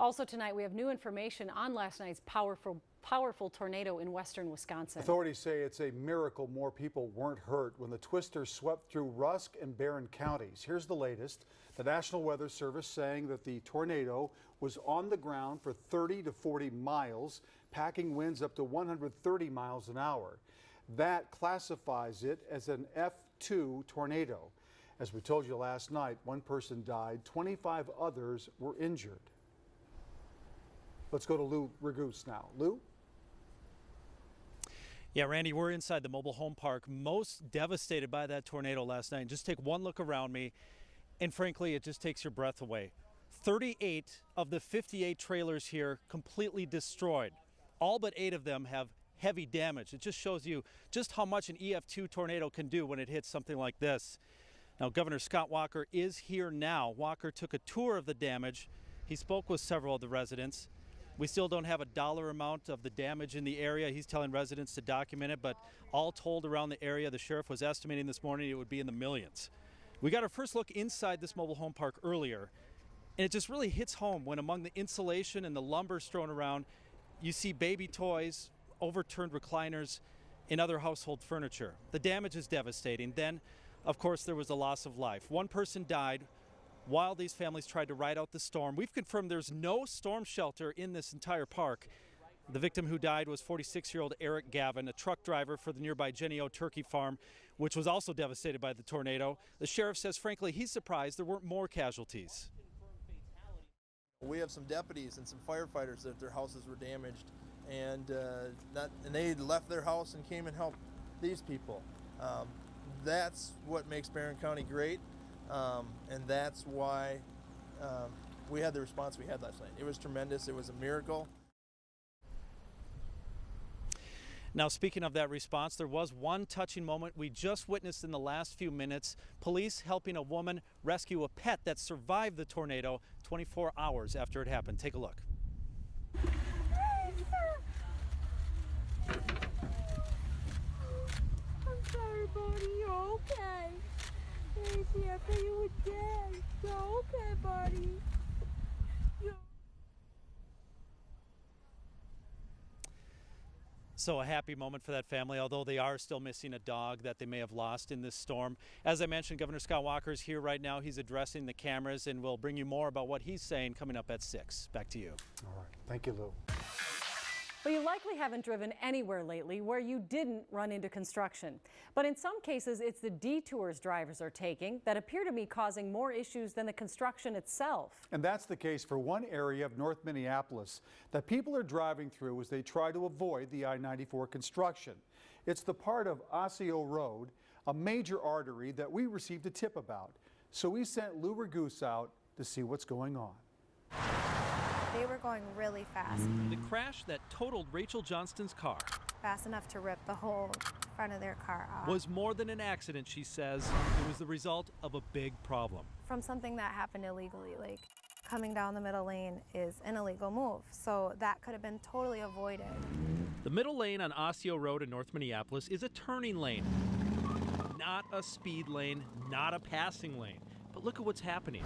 Also tonight, we have new information on last night's powerful tornado in western Wisconsin. Authorities say it's a miracle more people weren't hurt when the twister swept through Rusk and Barron counties. Here's the latest. The National Weather Service saying that the tornado was on the ground for 30 to 40 miles, packing winds up to 130 miles an hour. That classifies it as an F2 tornado. As we told you last night, one person died, 25 others were injured. Let's go to Lou Ragoose now. Lou? Yeah, Randy, we're inside the mobile home park, most devastated by that tornado last night. Just take one look around me, and frankly, it just takes your breath away. 38 of the 58 trailers here completely destroyed. All but 8 of them have heavy damage. It just shows you just how much an EF2 tornado can do when it hits something like this. Now, Governor Scott Walker is here now. Walker took a tour of the damage. He spoke with several of the residents. We still don't have a dollar amount of the damage in the area. He's telling residents to document it, but all told around the area, the sheriff was estimating this morning it would be in the millions. We got our first look inside this mobile home park earlier, and it just really hits home when among the insulation and the lumber strewn around, you see baby toys, overturned recliners, and other household furniture. The damage is devastating. Then, of course, there was a loss of life. One person died while these families tried to ride out the storm. We've confirmed there's no storm shelter in this entire park. The victim who died was 46-year-old Eric Gavin, a truck driver for the nearby Jenny O turkey farm, which was also devastated by the tornado. The sheriff says, frankly, he's surprised there weren't more casualties. We have some deputies and some firefighters that their houses were damaged, and they left their house and came and helped these people. That's what makes Barron County great. And that's why we had the response we had last night. It was tremendous. It was a miracle. Now, speaking of that response, there was one touching moment we just witnessed in the last few minutes. Police helping a woman rescue a pet that survived the tornado 24 hours after it happened. Take a look. I'm sorry, buddy. You're okay. Daisy, I thought you were dead. You're okay, buddy. So a happy moment for that family, although they are still missing a dog that they may have lost in this storm. As I mentioned, Governor Scott Walker is here right now. He's addressing the cameras, and we'll bring you more about what he's saying coming up at 6. Back to you. All right. Thank you, Lou. Well, you likely haven't driven anywhere lately where you didn't run into construction. But in some cases, it's the detours drivers are taking that appear to be causing more issues than the construction itself. And that's the case for one area of North Minneapolis that people are driving through as they try to avoid the I-94 construction. It's the part of Osseo Road, a major artery that we received a tip about. So we sent Lou Ragoose out to see what's going on. They were going really fast. The crash that totaled Rachel Johnston's car, Fast enough to rip the whole front of their car off. was more than an accident, she says. It was the result of a big problem. From something that happened illegally, like coming down the middle lane is an illegal move. So that could have been totally avoided. The middle lane on Osseo Road in North Minneapolis is a turning lane, not a speed lane, not a passing lane. But look at what's happening.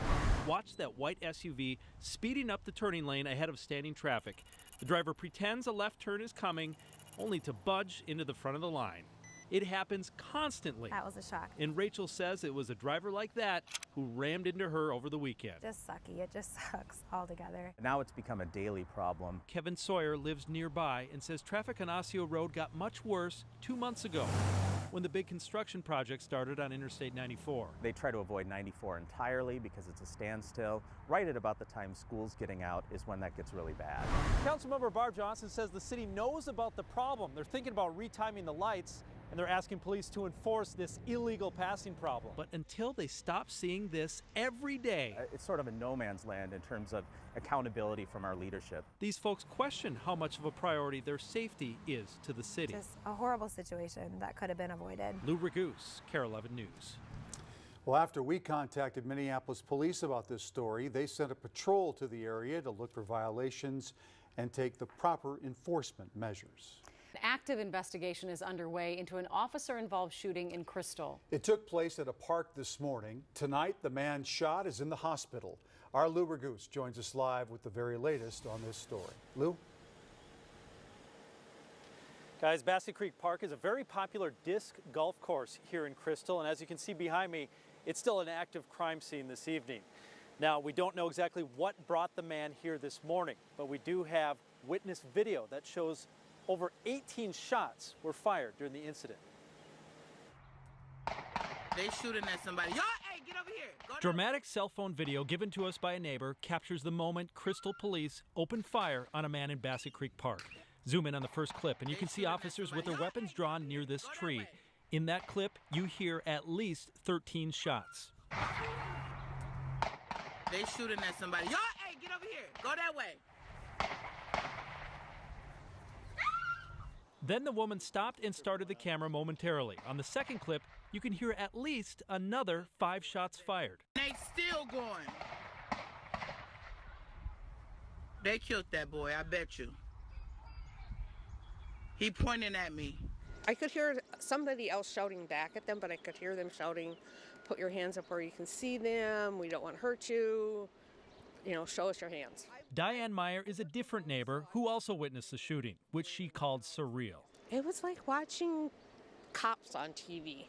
Watch that white SUV speeding up the turning lane ahead of standing traffic. The driver pretends a left turn is coming, only to budge into the front of the line. It happens constantly. That was a shock. And Rachel says it was a driver like that who rammed into her over the weekend. Just sucky. It just sucks altogether. Now it's become a daily problem. Kevin Sawyer lives nearby and says traffic on Osseo Road got much worse 2 months ago when the big construction project started on Interstate 94. They try to avoid 94 entirely because it's a standstill. Right at about the time school's getting out is when that gets really bad. Councilmember Barb Johnson says the city knows about the problem. They're thinking about retiming the lights, and they're asking police to enforce this illegal passing problem. But until they stop seeing this every day, It's sort of a no man's land in terms of accountability from our leadership. these folks question how much of a priority their safety is to the city. Just a horrible situation that could have been avoided. Lou Ragoose, KARE 11 News. Well, after we contacted Minneapolis police about this story, they sent a patrol to the area to look for violations and take the proper enforcement measures. An active investigation is underway into an officer-involved shooting in Crystal. It took place at a park this morning. Tonight, the man shot is in the hospital. Our Lou Ragoose joins us live with the very latest on this story. Lou? Guys, Bassett Creek Park is a very popular disc golf course here in Crystal, and as you can see behind me, it's still an active crime scene this evening. Now, we don't know exactly what brought the man here this morning, but we do have witness video that shows over 18 shots were fired during the incident. They shooting at somebody. Yo, hey, get over here. Go Dramatic cell phone video given to us by a neighbor captures the moment Crystal police open fire on a man in Bassett Creek Park. Zoom in on the first clip, and you can see officers with their weapons drawn near this tree. In that clip, you hear at least 13 shots. They shooting at somebody. Yo, hey, get over here. Go that way. Then the woman stopped and started the camera momentarily. On the second clip, you can hear at least another 5 shots fired. They still going. They killed that boy, I bet you. He pointing at me. I could hear somebody else shouting back at them, but I could hear them shouting, put your hands up where you can see them, we don't want to hurt you, show us your hands. Diane Meyer is a different neighbor who also witnessed the shooting, which she called surreal. It was like watching cops on TV.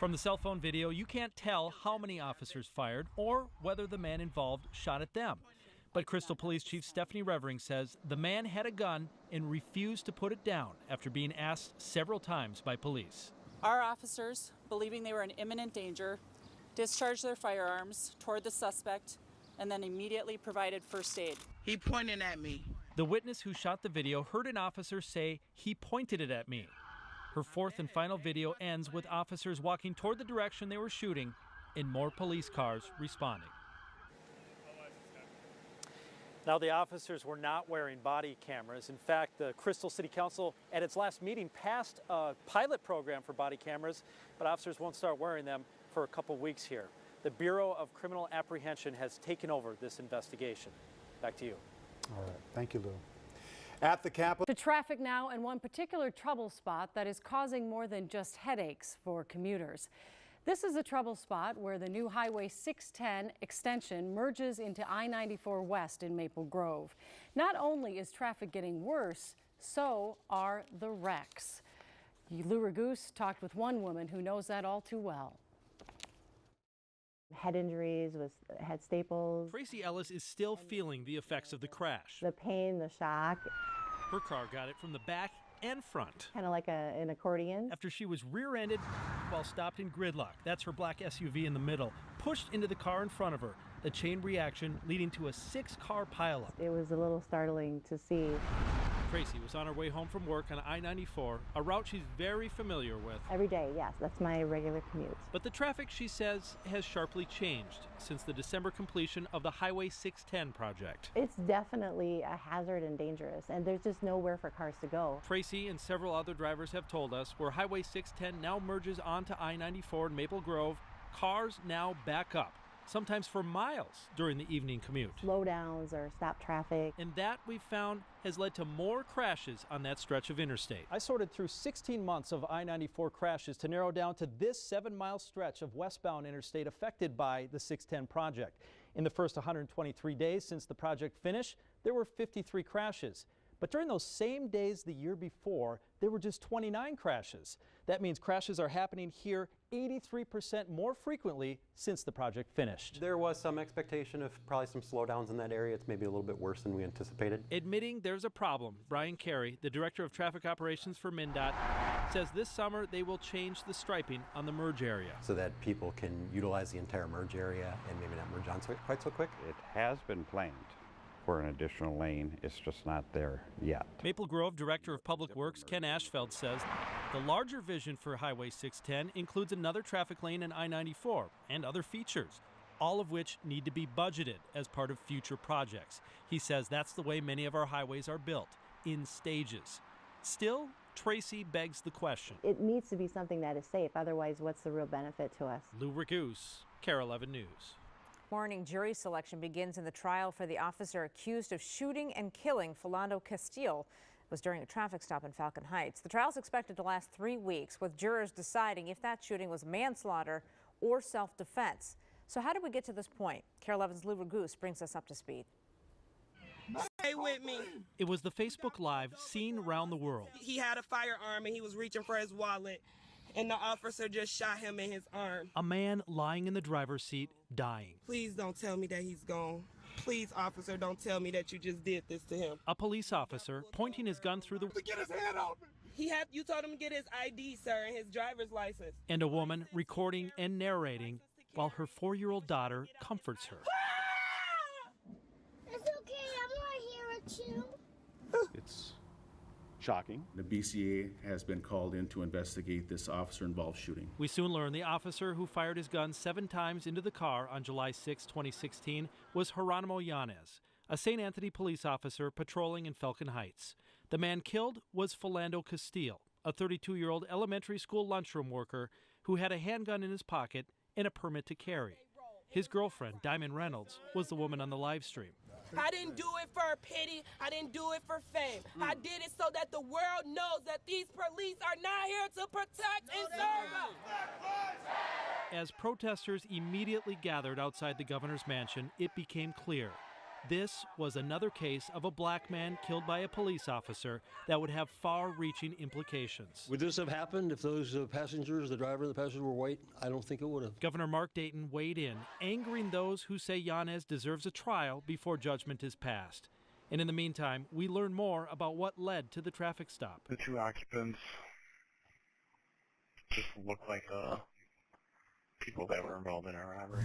From the cell phone video, you can't tell how many officers fired or whether the man involved shot at them. But Crystal Police Chief Stephanie Revering says the man had a gun and refused to put it down after being asked several times by police. Our officers, believing they were in imminent danger, discharged their firearms toward the suspect and then immediately provided first aid. He pointing at me. The witness who shot the video heard an officer say, "He pointed it at me." Her fourth and final video ends with officers walking toward the direction they were shooting and more police cars responding. Now, the officers were not wearing body cameras. In fact, the Crystal City Council at its last meeting passed a pilot program for body cameras, but officers won't start wearing them for a couple weeks here. The Bureau of Criminal Apprehension has taken over this investigation. Back to you. All right. Thank you, Lou. At the Capitol. To traffic now, and one particular trouble spot that is causing more than just headaches for commuters. This is a trouble spot where the new Highway 610 extension merges into I-94 West in Maple Grove. Not only is traffic getting worse, so are the wrecks. Lou Ragoose talked with one woman who knows that all too well. Head injuries, head staples. Tracy Ellis is still feeling the effects of the crash. The pain, the shock. Her car got it from the back and front. Kind of like an accordion. After she was rear-ended while stopped in gridlock. That's her black SUV in the middle, pushed into the car in front of her. The chain reaction leading to a 6-car pileup. It was a little startling to see. Tracy was on her way home from work on I-94, a route she's very familiar with. Every day, yes, that's my regular commute. But the traffic, she says, has sharply changed since the December completion of the Highway 610 project. It's definitely a hazard and dangerous, and there's just nowhere for cars to go. Tracy and several other drivers have told us where Highway 610 now merges onto I-94 in Maple Grove, cars now back up, sometimes for miles during the evening commute. Slowdowns or stop traffic. And that, we've found, has led to more crashes on that stretch of interstate. I sorted through 16 months of I-94 crashes to narrow down to this 7-mile stretch of westbound interstate affected by the 610 project. In the first 123 days since the project finished, there were 53 crashes. But during those same days the year before, there were just 29 crashes. That means crashes are happening here 83% more frequently since the project finished. There was some expectation of probably some slowdowns in that area. It's maybe a little bit worse than we anticipated. Admitting there's a problem, Brian KARE, the Director of Traffic Operations for MnDOT, says this summer they will change the striping on the merge area. So that people can utilize the entire merge area and maybe not merge on quite so quick. It has been planned for an additional lane. It's just not there yet. Maple Grove Director of Public Works Ken Ashfeld says the larger vision for Highway 610 includes another traffic lane in I-94 and other features, all of which need to be budgeted as part of future projects. He says that's the way many of our highways are built, in stages. Still, Tracy begs the question. It needs to be something that is safe, otherwise what's the real benefit to us? Lou Ragoose, KARE 11 News. Morning jury selection begins in the trial for the officer accused of shooting and killing Philando Castile. It was during a traffic stop in Falcon Heights. The trial is expected to last 3 weeks, with jurors deciding if that shooting was manslaughter or self-defense. So how did we get to this point? KARE 11's Lou Goose brings us up to speed. Stay with me. It was the Facebook Live seen around the world. He had a firearm and he was reaching for his wallet, and the officer just shot him in his arm. A man lying in the driver's seat, dying. Please don't tell me that he's gone. Please, officer, don't tell me that you just did this to him. A police officer pointing his gun through the... Get his hand out. You told him to get his ID, sir, and his driver's license. And a woman recording and narrating while her 4-year-old daughter comforts her. It's okay, I'm right here at you. It's shocking. The BCA has been called in to investigate this officer-involved shooting. We soon learned the officer who fired his gun 7 times into the car on July 6, 2016 was Geronimo Yanez, a St. Anthony police officer patrolling in Falcon Heights. The man killed was Philando Castile, a 32-year-old elementary school lunchroom worker who had a handgun in his pocket and a permit to carry. His girlfriend, Diamond Reynolds, was the woman on the live stream. I didn't do it for pity. I didn't do it for fame. I did it so that the world knows that these police are not here to protect and serve us. As protesters immediately gathered outside the governor's mansion, it became clear. This was another case of a black man killed by a police officer that would have far-reaching implications. Would this have happened if those passengers, the driver and the passenger, were white? I don't think it would have. Governor Mark Dayton weighed in, angering those who say Yanez deserves a trial before judgment is passed. And in the meantime, we learn more about what led to the traffic stop. The 2 occupants just look like people that were involved in a robbery.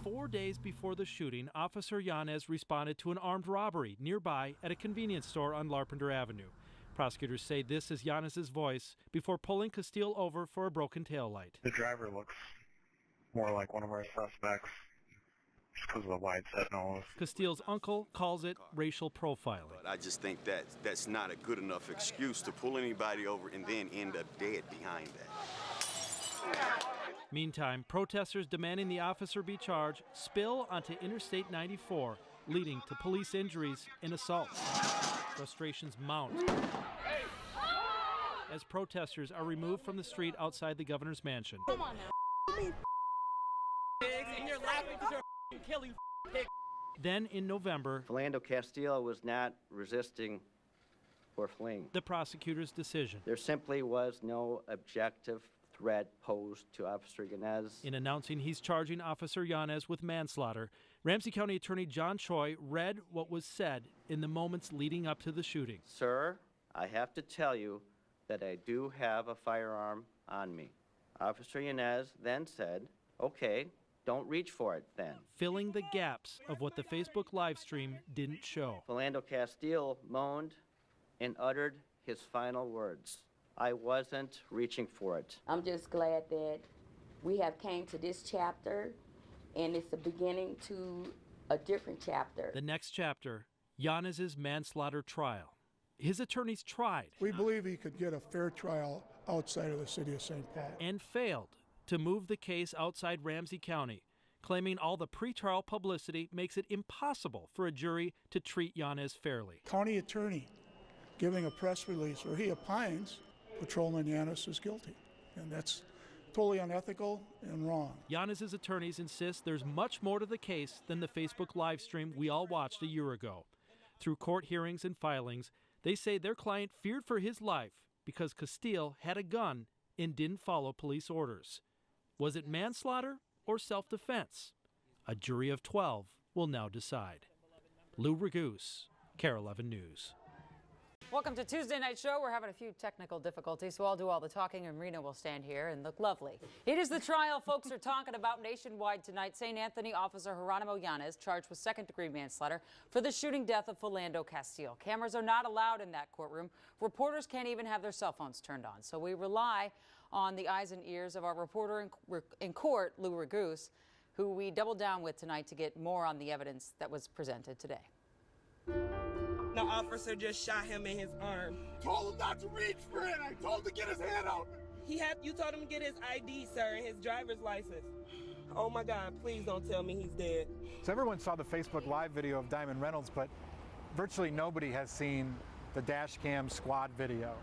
4 days before the shooting, Officer Yanez responded to an armed robbery nearby at a convenience store on Larpenteur Avenue. Prosecutors say this is Yanez's voice before pulling Castile over for a broken taillight. The driver looks more like one of our suspects just because of the wide set nose. Castile's uncle calls it racial profiling. I just think that that's not a good enough excuse to pull anybody over and then end up dead behind that. Meantime, protesters demanding the officer be charged spill onto Interstate 94, leading to police injuries and assaults. Frustrations mount as protesters are removed from the street outside the governor's mansion. Come on now. And you're laughing because you're killing pig. Then in November, Philando Castile was not resisting or fleeing. The prosecutor's decision. There simply was no objective threat posed to Officer Yanez. In announcing he's charging Officer Yanez with manslaughter, Ramsey County Attorney John Choi read what was said in the moments leading up to the shooting. Sir, I have to tell you that I do have a firearm on me. Officer Yanez then said, okay, don't reach for it then. Filling the gaps of what the Facebook live stream didn't show. Philando Castile moaned and uttered his final words. I wasn't reaching for it. I'm just glad that we have came to this chapter, and it's the beginning to a different chapter. The next chapter, Yanez's manslaughter trial. His attorneys tried. We believe he could get a fair trial outside of the city of St. Paul. And failed to move the case outside Ramsey County, claiming all the pretrial publicity makes it impossible for a jury to treat Yanez fairly. County attorney giving a press release where he opines Patrolman Yanez is guilty, and that's totally unethical and wrong. Yanez's attorneys insist there's much more to the case than the Facebook live stream we all watched a year ago. Through court hearings and filings, they say their client feared for his life because Castile had a gun and didn't follow police orders. Was it manslaughter or self-defense? A jury of 12 will now decide. Lou Goose, KARE 11 News. Welcome to Tuesday Night Show. We're having a few technical difficulties, so I'll do all the talking and Rena will stand here and look lovely. It is the trial folks are talking about nationwide tonight. St. Anthony officer Geronimo Yanez charged with second-degree manslaughter for the shooting death of Philando Castile. Cameras are not allowed in that courtroom. Reporters can't even have their cell phones turned on, so we rely on the eyes and ears of our reporter in court, Lou Goose, who we doubled down with tonight to get more on the evidence that was presented today. The officer just shot him in his arm. Told him not to reach for it. I told him to get his hand out. You told him to get his ID, sir, and his driver's license. Oh my God, please don't tell me he's dead. So everyone saw the Facebook Live video of Diamond Reynolds, but virtually nobody has seen the dash cam squad video.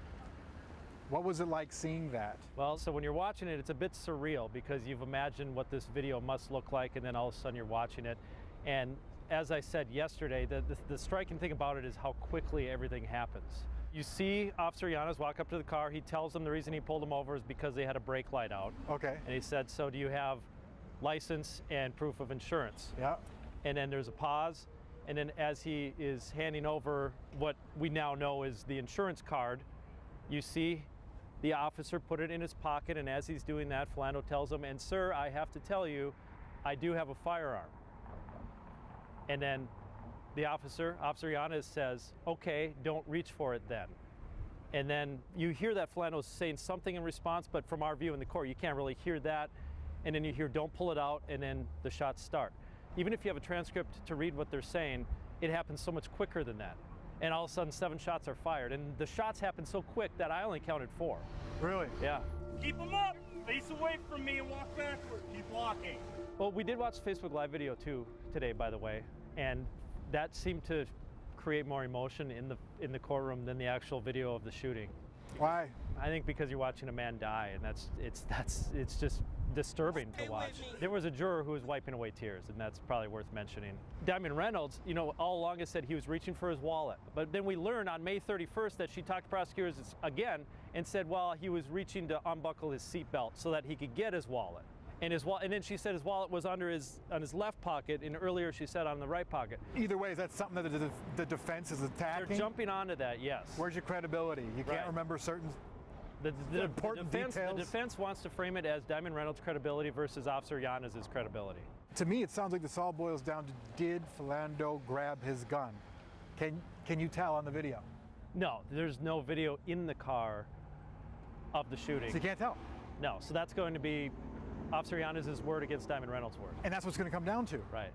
What was it like seeing that? Well, so when you're watching it, it's a bit surreal because you've imagined what this video must look like, and then all of a sudden you're watching it. And as I said yesterday, the striking thing about it is how quickly everything happens. You see Officer Yanez walk up to the car. He tells them the reason he pulled them over is because they had a brake light out. Okay. And he said, so do you have license and proof of insurance? Yeah. And then there's a pause. And then as he is handing over what we now know is the insurance card, you see the officer put it in his pocket, and as he's doing that, Philando tells him, and sir, I have to tell you, I do have a firearm. And then the Officer Yanez says, okay, don't reach for it then. And then you hear that Philando's saying something in response, but from our view in the court, you can't really hear that. And then you hear, don't pull it out, and then the shots start. Even if you have a transcript to read what they're saying, it happens so much quicker than that. And all of a sudden, 7 shots are fired. And the shots happen so quick that I only counted 4. Really? Yeah. Keep them up! Face away from me and walk backward. Keep walking. Well, we did watch Facebook Live video too today, by the way, and that seemed to create more emotion in the courtroom than the actual video of the shooting. Why? I think because you're watching a man die, and it's just disturbing to watch. There was a juror who was wiping away tears, and that's probably worth mentioning. Diamond Reynolds, you know, all along has said he was reaching for his wallet, but then we learned on May 31st that she talked to prosecutors again and said, well, he was reaching to unbuckle his seatbelt so that he could get his wallet. And then she said his wallet was on his left pocket, and earlier she said on the right pocket. Either way, is that something that the defense is attacking? They're jumping onto that, yes. Where's your credibility? You can't remember certain important details? The defense wants to frame it as Diamond Reynolds' credibility versus Officer Yanez's credibility. To me, it sounds like this all boils down to, did Philando grab his gun? Can you tell on the video? No, there's no video in the car of the shooting. So you can't tell? No, so that's going to be Officer Yanez's word against Diamond Reynolds' word. And that's what's going to come down to? Right.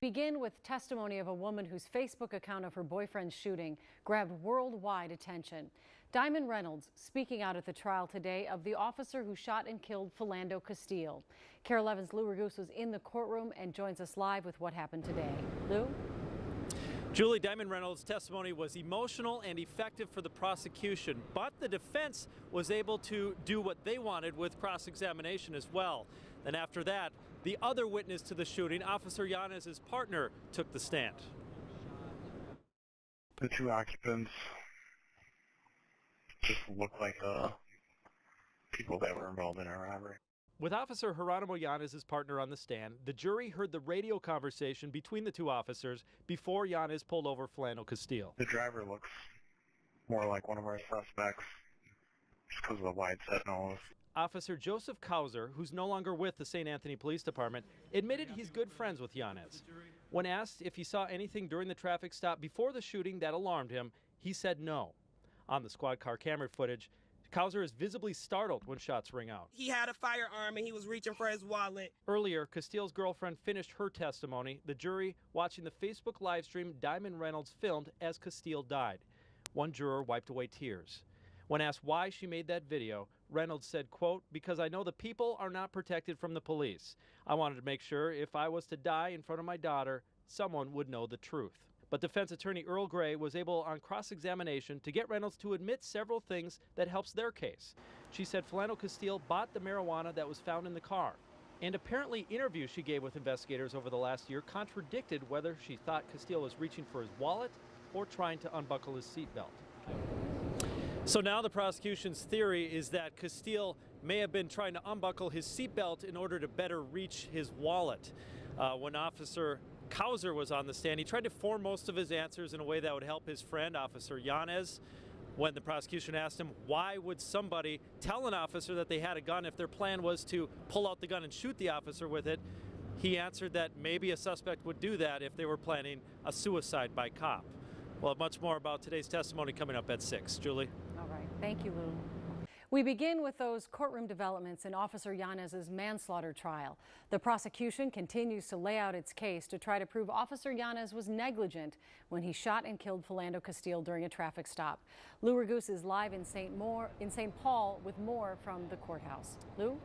Begin with testimony of a woman whose Facebook account of her boyfriend's shooting grabbed worldwide attention. Diamond Reynolds speaking out at the trial today of the officer who shot and killed Philando Castile. KARE 11's Lou Raguse was in the courtroom and joins us live with what happened today. Lou? Julie, Diamond Reynolds' testimony was emotional and effective for the prosecution, but the defense was able to do what they wanted with cross-examination as well. Then after that, the other witness to the shooting, Officer Yanez's partner, took the stand. The 2 occupants just look like people that were involved in a robbery. With Officer Geronimo Yanez's partner on the stand, the jury heard the radio conversation between the 2 officers before Yanez pulled over Philando Castile. The driver looks more like one of our suspects just because of the wide set nose. Officer Joseph Kauser, who's no longer with the St. Anthony Police Department, admitted he's good friends with Yanez. When asked if he saw anything during the traffic stop before the shooting that alarmed him, he said no. On the squad car camera footage, Kauser is visibly startled when shots ring out. He had a firearm and he was reaching for his wallet. Earlier, Castile's girlfriend finished her testimony, the jury watching the Facebook live stream Diamond Reynolds filmed as Castile died. One juror wiped away tears. When asked why she made that video, Reynolds said, quote, because I know the people are not protected from the police. I wanted to make sure if I was to die in front of my daughter, someone would know the truth. But defense attorney Earl Gray was able on cross-examination to get Reynolds to admit several things that helps their case. She said Philando Castile bought the marijuana that was found in the car. And apparently interviews she gave with investigators over the last year contradicted whether she thought Castile was reaching for his wallet or trying to unbuckle his seatbelt. So now the prosecution's theory is that Castile may have been trying to unbuckle his seatbelt in order to better reach his wallet. When Officer Kauser was on the stand, he tried to form most of his answers in a way that would help his friend, Officer Yanez. When the prosecution asked him why would somebody tell an officer that they had a gun if their plan was to pull out the gun and shoot the officer with it, he answered that maybe a suspect would do that if they were planning a suicide by cop. We'll have much more about today's testimony coming up at 6. Julie? All right. Thank you, Lou. We begin with those courtroom developments in Officer Yanez's manslaughter trial. The prosecution continues to lay out its case to try to prove Officer Yanez was negligent when he shot and killed Philando Castile during a traffic stop. Lou Raguse is live in St. Paul with more from the courthouse. Lou?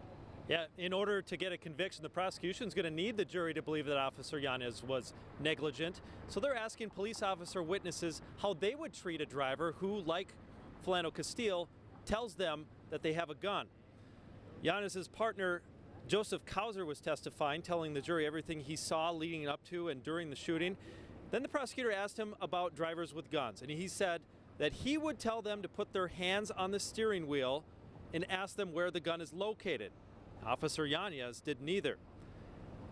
Yeah, in order to get a conviction, the prosecution is going to need the jury to believe that Officer Yanez was negligent. So they're asking police officer witnesses how they would treat a driver who, like Philando Castile, tells them that they have a gun. Yanez's partner, Joseph Kauser, was testifying, telling the jury everything he saw leading up to and during the shooting. Then the prosecutor asked him about drivers with guns, and he said that he would tell them to put their hands on the steering wheel and ask them where the gun is located. Officer Yanez did neither.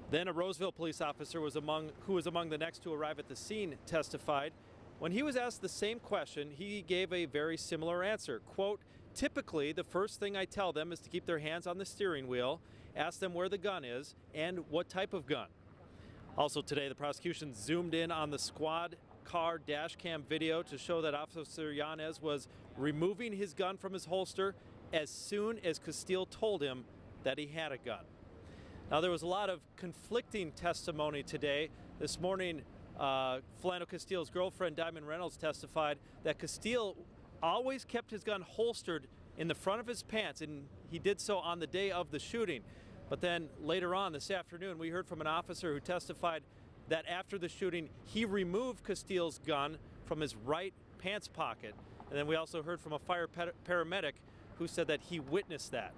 Then a Roseville police officer who was among the next to arrive at the scene testified. When he was asked the same question, he gave a very similar answer. Quote, typically, the first thing I tell them is to keep their hands on the steering wheel, ask them where the gun is and what type of gun. Also today, the prosecution zoomed in on the squad car dash cam video to show that Officer Yanez was removing his gun from his holster as soon as Castile told him that he had a gun. Now, there was a lot of conflicting testimony today. This morning, Philando Castile's girlfriend, Diamond Reynolds, testified that Castile always kept his gun holstered in the front of his pants, and he did so on the day of the shooting. But then later on this afternoon, we heard from an officer who testified that after the shooting, he removed Castile's gun from his right pants pocket. And then we also heard from a fire paramedic who said that he witnessed that.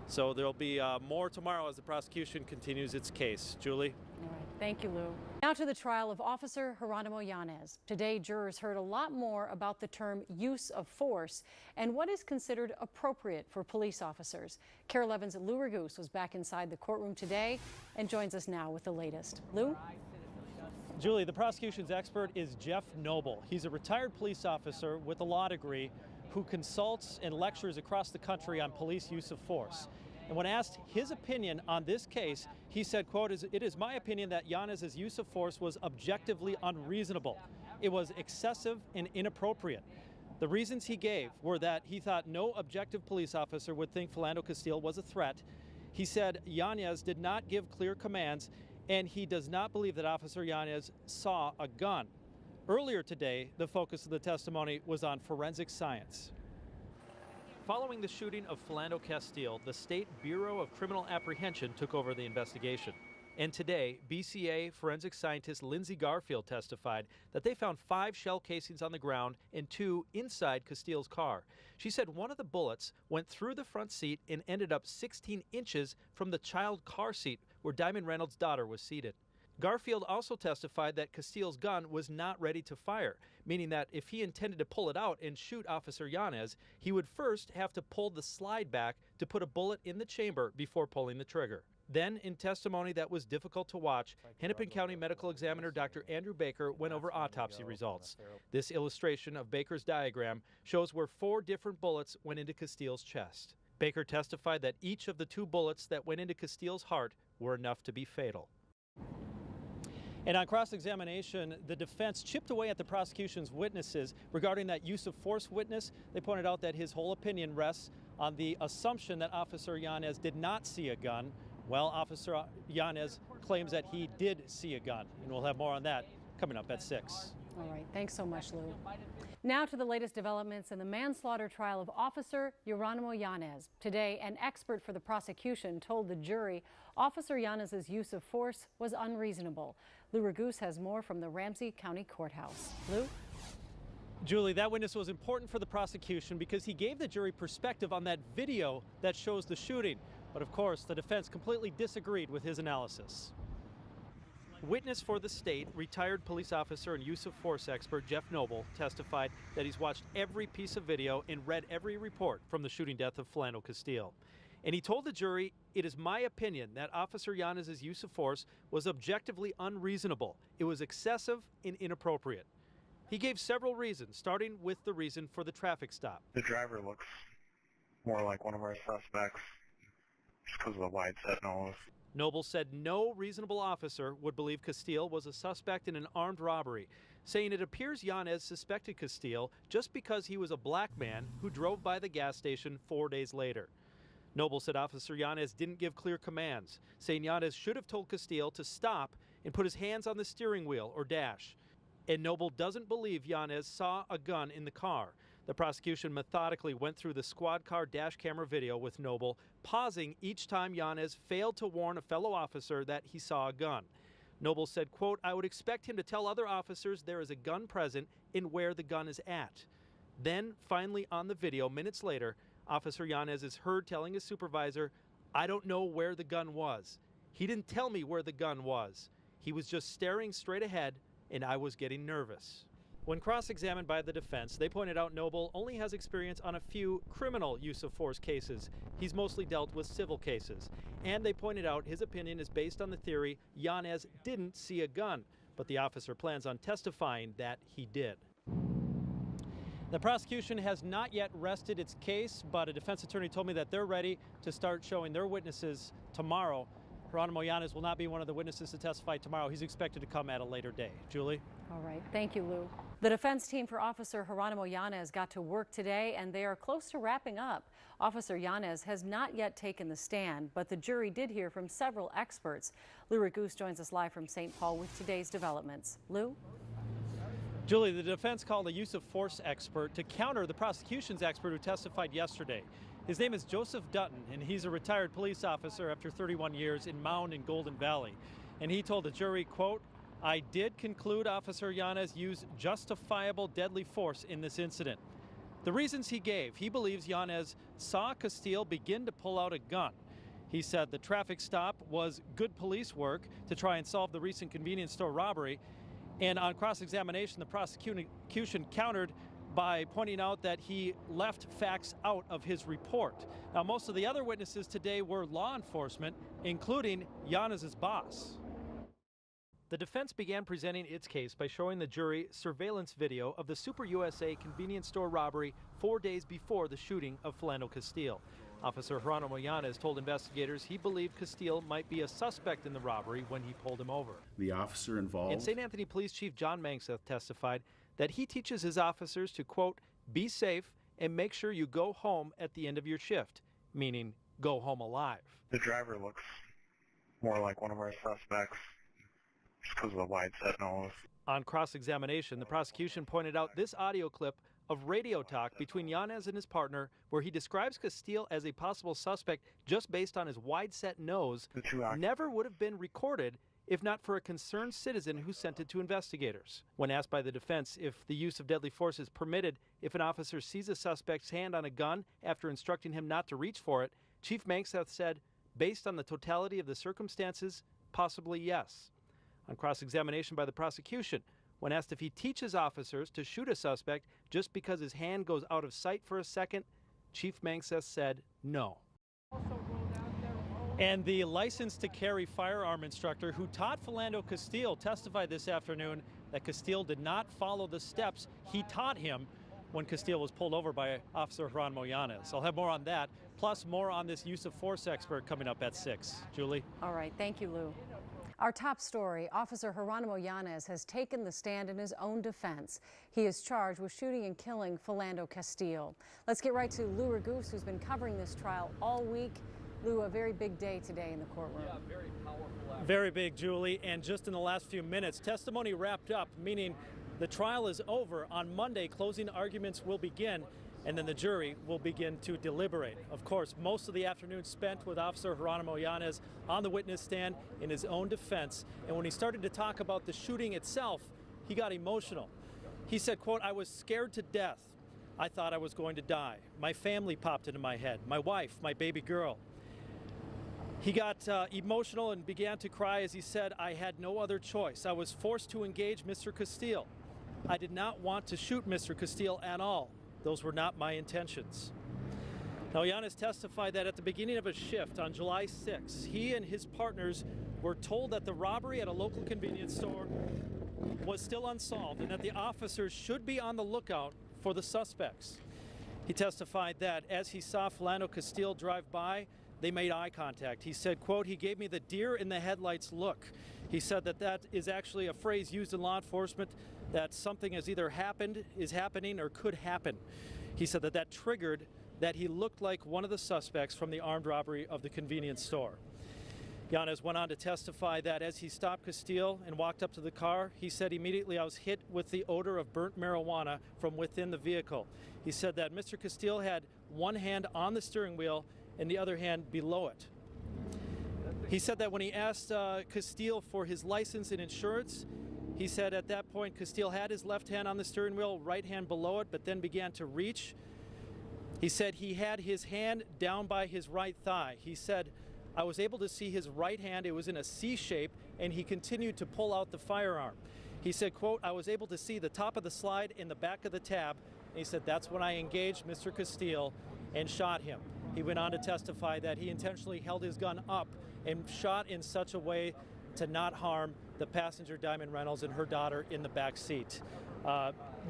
So there'll be more tomorrow as the prosecution continues its case. Julie? All right. Thank you, Lou. Now to the trial of Officer Geronimo Yanez. Today, jurors heard a lot more about the term use of force and what is considered appropriate for police officers. KARE 11's Lou Raguse was back inside the courtroom today and joins us now with the latest. Lou? Julie, the prosecution's expert is Jeff Noble. He's a retired police officer with a law degree who consults and lectures across the country on police use of force. And when asked his opinion on this case, he said, quote, it is my opinion that Yanez's use of force was objectively unreasonable. It was excessive and inappropriate. The reasons he gave were that he thought no objective police officer would think Philando Castile was a threat. He said Yanez did not give clear commands, and he does not believe that Officer Yanez saw a gun. Earlier today, the focus of the testimony was on forensic science. Following the shooting of Philando Castile, the State Bureau of Criminal Apprehension took over the investigation. And today, BCA forensic scientist Lindsay Garfield testified that they found 5 shell casings on the ground and 2 inside Castile's car. She said one of the bullets went through the front seat and ended up 16 inches from the child car seat where Diamond Reynolds' daughter was seated. Garfield also testified that Castile's gun was not ready to fire, meaning that if he intended to pull it out and shoot Officer Yanez, he would first have to pull the slide back to put a bullet in the chamber before pulling the trigger. Then, in testimony that was difficult to watch, Hennepin County Medical Examiner Dr. Andrew Baker went over autopsy results. This illustration of Baker's diagram shows where 4 different bullets went into Castile's chest. Baker testified that each of the 2 bullets that went into Castile's heart were enough to be fatal. And on cross-examination, the defense chipped away at the prosecution's witnesses regarding that use of force witness. They pointed out that his whole opinion rests on the assumption that Officer Yanez did not see a gun. Well, Officer Yanez claims that he did see a gun, and we'll have more on that coming up at 6. All right, thanks so much, Lou. Now to the latest developments in the manslaughter trial of Officer Geronimo Yanez. Today, an expert for the prosecution told the jury Officer Yanez's use of force was unreasonable. Lou Raguse has more from the Ramsey County Courthouse. Lou? Julie, that witness was important for the prosecution because he gave the jury perspective on that video that shows the shooting. But of course, the defense completely disagreed with his analysis. Witness for the state, retired police officer and use of force expert Jeff Noble testified that he's watched every piece of video and read every report from the shooting death of Philando Castile. And he told the jury, it is my opinion that Officer Yanez's use of force was objectively unreasonable. It was excessive and inappropriate. He gave several reasons, starting with the reason for the traffic stop. The driver looks more like one of our suspects just because of the wide set nose. Noble said no reasonable officer would believe Castile was a suspect in an armed robbery, saying it appears Yanez suspected Castile just because he was a black man who drove by the gas station 4 days later. Noble said Officer Yanez didn't give clear commands, saying Yanez should have told Castile to stop and put his hands on the steering wheel or dash. And Noble doesn't believe Yanez saw a gun in the car. The prosecution methodically went through the squad car dash camera video with Noble, pausing each time Yanez failed to warn a fellow officer that he saw a gun. Noble said, quote, I would expect him to tell other officers there is a gun present and where the gun is at. Then, finally on the video, minutes later, Officer Yanez is heard telling his supervisor, "I don't know where the gun was. He didn't tell me where the gun was. He was just staring straight ahead, and I was getting nervous." When cross-examined by the defense, they pointed out Noble only has experience on a few criminal use of force cases. He's mostly dealt with civil cases. And they pointed out his opinion is based on the theory Yanez didn't see a gun, but the officer plans on testifying that he did. The prosecution has not yet rested its case, but a defense attorney told me that they're ready to start showing their witnesses tomorrow. Geronimo Yanez will not be one of the witnesses to testify tomorrow. He's expected to come at a later day. Julie? All right. Thank you, Lou. The defense team for Officer Geronimo Yanez got to work today, and they are close to wrapping up. Officer Yanez has not yet taken the stand, but the jury did hear from several experts. Lou Ragoose joins us live from St. Paul with today's developments. Lou? Julie, the defense called a use of force expert to counter the prosecution's expert who testified yesterday. His name is Joseph Dutton, and he's a retired police officer after 31 years in Mound and Golden Valley. And he told the jury, quote, "I did conclude Officer Yanez used justifiable deadly force in this incident." The reasons he gave: he believes Yanez saw Castile begin to pull out a gun. He said the traffic stop was good police work to try and solve the recent convenience store robbery. And on cross-examination, the prosecution countered by pointing out that he left facts out of his report. Now, most of the other witnesses today were law enforcement, including Yanez's boss. The defense began presenting its case by showing the jury surveillance video of the Super USA convenience store robbery 4 days before the shooting of Philando Castile. Officer Geronimo Yanez told investigators he believed Castile might be a suspect in the robbery when he pulled him over. The officer involved. And St. Anthony Police Chief John Mangseth testified that he teaches his officers to, quote, "be safe and make sure you go home at the end of your shift," meaning go home alive. The driver looks more like one of our suspects just because of the wide set nose. On cross-examination, the prosecution pointed out this audio clip of radio talk between Yanez and his partner where he describes Castile as a possible suspect just based on his wide-set nose never would have been recorded if not for a concerned citizen who sent it to investigators. When asked by the defense if the use of deadly force is permitted if an officer sees a suspect's hand on a gun after instructing him not to reach for it, Chief Mangseth said, based on the totality of the circumstances, possibly yes. On cross-examination by the prosecution, when asked if he teaches officers to shoot a suspect just because his hand goes out of sight for a second, Chief Mangseth said no. And the licensed to carry firearm instructor who taught Philando Castile testified this afternoon that Castile did not follow the steps he taught him when Castile was pulled over by Officer Geronimo Yanez. I'll have more on that, plus more on this use of force expert coming up at 6. Julie? All right, thank you, Lou. Our top story, Officer Geronimo Yanez has taken the stand in his own defense. He is charged with shooting and killing Philando Castile. Let's get right to Lou Ragoose, who's been covering this trial all week. Lou, a very big day today in the courtroom. Yeah, very powerful. Very big, Julie. And just in the last few minutes, testimony wrapped up, meaning the trial is over. On Monday, closing arguments will begin, and then the jury will begin to deliberate. Of course, most of the afternoon spent with Officer Geronimo Yanez on the witness stand in his own defense. And when he started to talk about the shooting itself, he got emotional. He said, quote, "I was scared to death. I thought I was going to die. My family popped into my head, my wife, my baby girl." He got emotional and began to cry as he said, "I had no other choice. I was forced to engage Mr. Castile. I did not want to shoot Mr. Castile at all. Those were not my intentions." Now, Yanez testified that at the beginning of a shift on July 6, he and his partners were told that the robbery at a local convenience store was still unsolved and that the officers should be on the lookout for the suspects. He testified that as he saw Philando Castile drive by, they made eye contact. He said, quote, "He gave me the deer in the headlights look." He said that that is actually a phrase used in law enforcement, that something has either happened, is happening, or could happen. He said that that triggered that he looked like one of the suspects from the armed robbery of the convenience store. Yanez went on to testify that as he stopped Castile and walked up to the car, he said, "Immediately I was hit with the odor of burnt marijuana from within the vehicle." He said that Mr. Castile had one hand on the steering wheel and the other hand below it. He said that when he asked Castile for his license and insurance, He said at that point, Castile had his left hand on the steering wheel, right hand below it, but then began to reach. He said he had his hand down by his right thigh. He said, I was able to see his right hand. It was in a C shape, and he continued to pull out the firearm. He said, quote, I was able to see the top of the slide and the back of the tab. And he said, that's when I engaged Mr. Castile and shot him. He went on to testify that he intentionally held his gun up and shot in such a way to not harm the passenger, Diamond Reynolds, and her daughter in the back seat.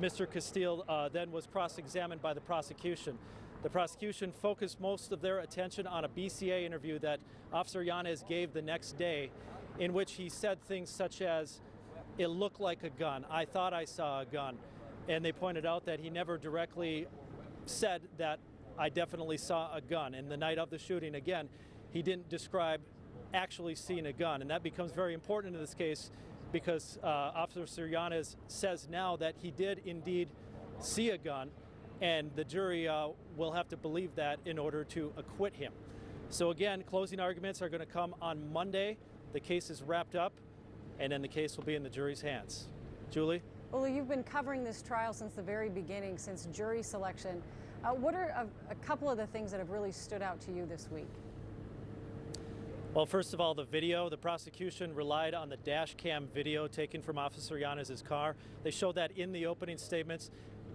Mr. Castile then was cross-examined by the prosecution. The prosecution focused most of their attention on a BCA interview that Officer Yanez gave the next day, in which he said things such as, it looked like a gun, I thought I saw a gun. And they pointed out that he never directly said that I definitely saw a gun. And the night of the shooting, again, he didn't describe actually seeing a gun. And that becomes very important in this case because Officer Yanez says now that he did indeed see a gun, and the jury will have to believe that in order to acquit him. So again, closing arguments are going to come on Monday. The case is wrapped up, and then the case will be in the jury's hands. Julie? Ulu, you've been covering this trial since the very beginning, since jury selection. What are a couple of the things that have really stood out to you this week? Well, first of all, the video. The prosecution relied on the dash cam video taken from Officer Yanez's car. They showed that in the opening statements.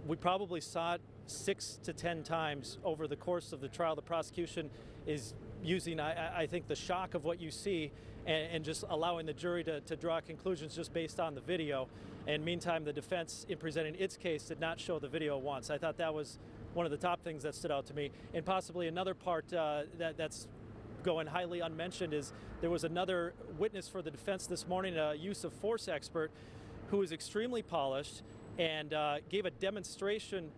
We probably saw it 6 to 10 times over the course of the trial. The prosecution is using, I think, the shock of what you see and just allowing the jury to draw conclusions just based on the video. And meantime, the defense, in presenting its case, did not show the video once. I thought that was one of the top things that stood out to me. And possibly another part that's going highly unmentioned is there was another witness for the defense this morning, a use of force expert, who was extremely polished and gave a demonstration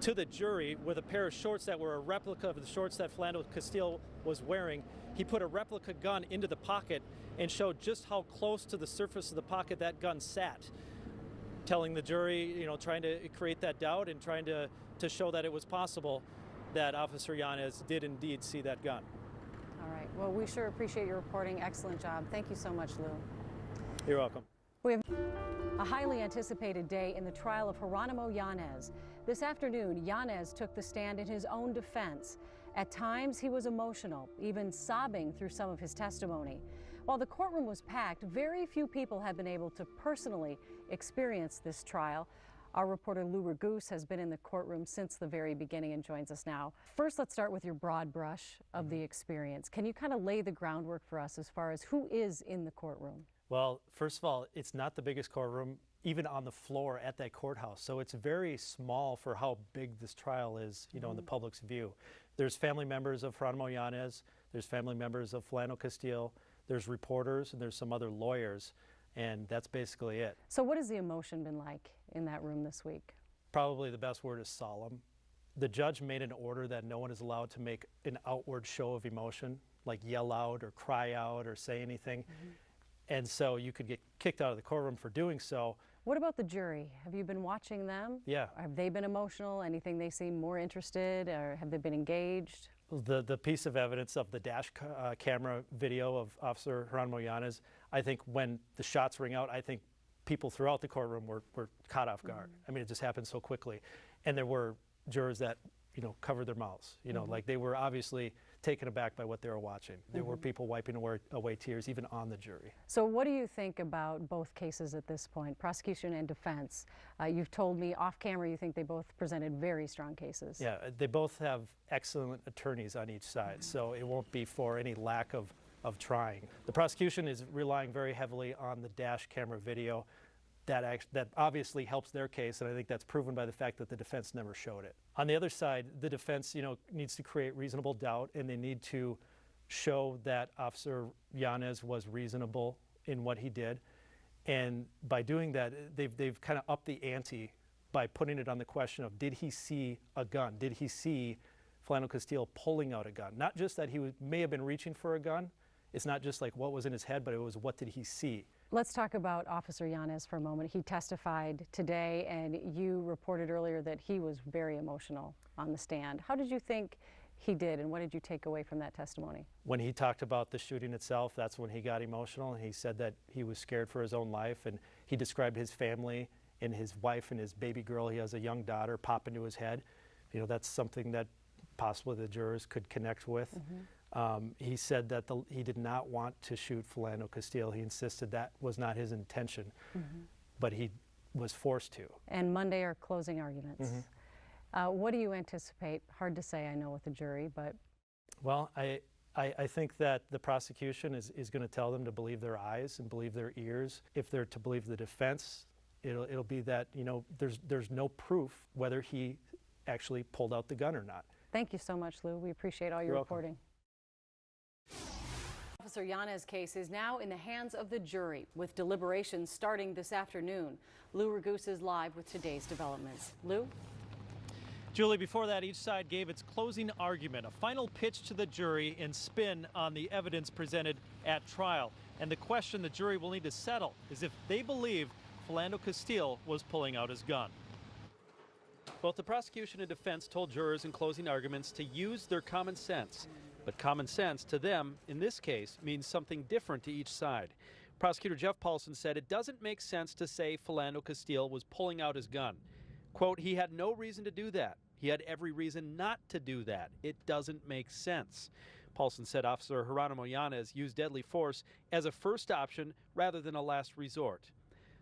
to the jury with a pair of shorts that were a replica of the shorts that Philando Castile was wearing. He put a replica gun into the pocket and showed just how close to the surface of the pocket that gun sat, telling the jury, you know, trying to create that doubt and trying to show that it was possible that Officer Yanez did indeed see that gun. All right. Well, we sure appreciate your reporting. Excellent job. Thank you so much, Lou. You're welcome. We have a highly anticipated day in the trial of Geronimo Yanez. This afternoon, Yanez took the stand in his own defense. At times, he was emotional, even sobbing through some of his testimony. While the courtroom was packed, very few people have been able to personally experience this trial. Our reporter Lou Ragoose has been in the courtroom since the very beginning and joins us now. First, let's start with your broad brush of the experience. Can you kind of lay the groundwork for us as far as who is in the courtroom? Well, first of all, it's not the biggest courtroom, even on the floor at that courthouse. So it's very small for how big this trial is, you know, in the public's view. There's family members of Geronimo Yanez, there's family members of Philando Castile, there's reporters, and there's some other lawyers, and that's basically it. So what has the emotion been like in that room this week? Probably the best word is solemn. The judge made an order that no one is allowed to make an outward show of emotion, like yell out or cry out or say anything. And so you could get kicked out of the courtroom for doing so. What about the jury? Have you been watching them? Yeah. Have they been emotional? Anything they seem more interested, or have they been engaged? The piece of evidence of the dash camera video of Officer Geronimo Yanez, I think when the shots ring out, I think people throughout the courtroom were caught off guard. I mean, it just happened so quickly. And there were jurors that, you know, covered their mouths, you know, like they were obviously taken aback by what they were watching. There were people wiping away tears, even on the jury. So what do you think about both cases at this point, prosecution and defense? You've told me off camera you think they both presented very strong cases. Yeah, they both have excellent attorneys on each side, so it won't be for any lack of trying. The prosecution is relying very heavily on the dash camera video. That obviously helps their case, and I think that's proven by the fact that the defense never showed it. On the other side, the defense, you know, needs to create reasonable doubt, and they need to show that Officer Yanez was reasonable in what he did. And by doing that, they've kind of upped the ante by putting it on the question of, did he see a gun? Did he see Philando Castile pulling out a gun? Not just that he may have been reaching for a gun. It's not just like what was in his head, but it was what did he see? Let's talk about Officer Yanez for a moment. He testified today, and you reported earlier that he was very emotional on the stand. How did you think he did, and what did you take away from that testimony? When he talked about the shooting itself, that's when he got emotional, and he said that he was scared for his own life, and He described his family and his wife and his baby girl. He has a young daughter pop into his head. You know, that's something that possibly the jurors could connect with. He said that he did not want to shoot Philando Castile. He insisted that was not his intention, but he was forced to. And Monday are closing arguments. What do you anticipate? Hard to say, I know, with the jury, but... Well, I think that the prosecution is going to tell them to believe their eyes and believe their ears. If they're to believe the defense, it'll be that, you know, there's no proof whether he actually pulled out the gun or not. Thank you so much, Lou. We appreciate all your reporting. Officer Yanez's case is now in the hands of the jury, with deliberations starting this afternoon. Lou Raguse is live with today's developments. Lou? Julie, before that, each side gave its closing argument, a final pitch to the jury and spin on the evidence presented at trial. And the question the jury will need to settle is if they believe Philando Castile was pulling out his gun. Both the prosecution and defense told jurors in closing arguments to use their common sense. But common sense to them, in this case, means something different to each side. Prosecutor Jeff Paulson said it doesn't make sense to say Philando Castile was pulling out his gun. Quote, he had no reason to do that. He had every reason not to do that. It doesn't make sense. Paulson said Officer Geronimo Yanez used deadly force as a first option rather than a last resort.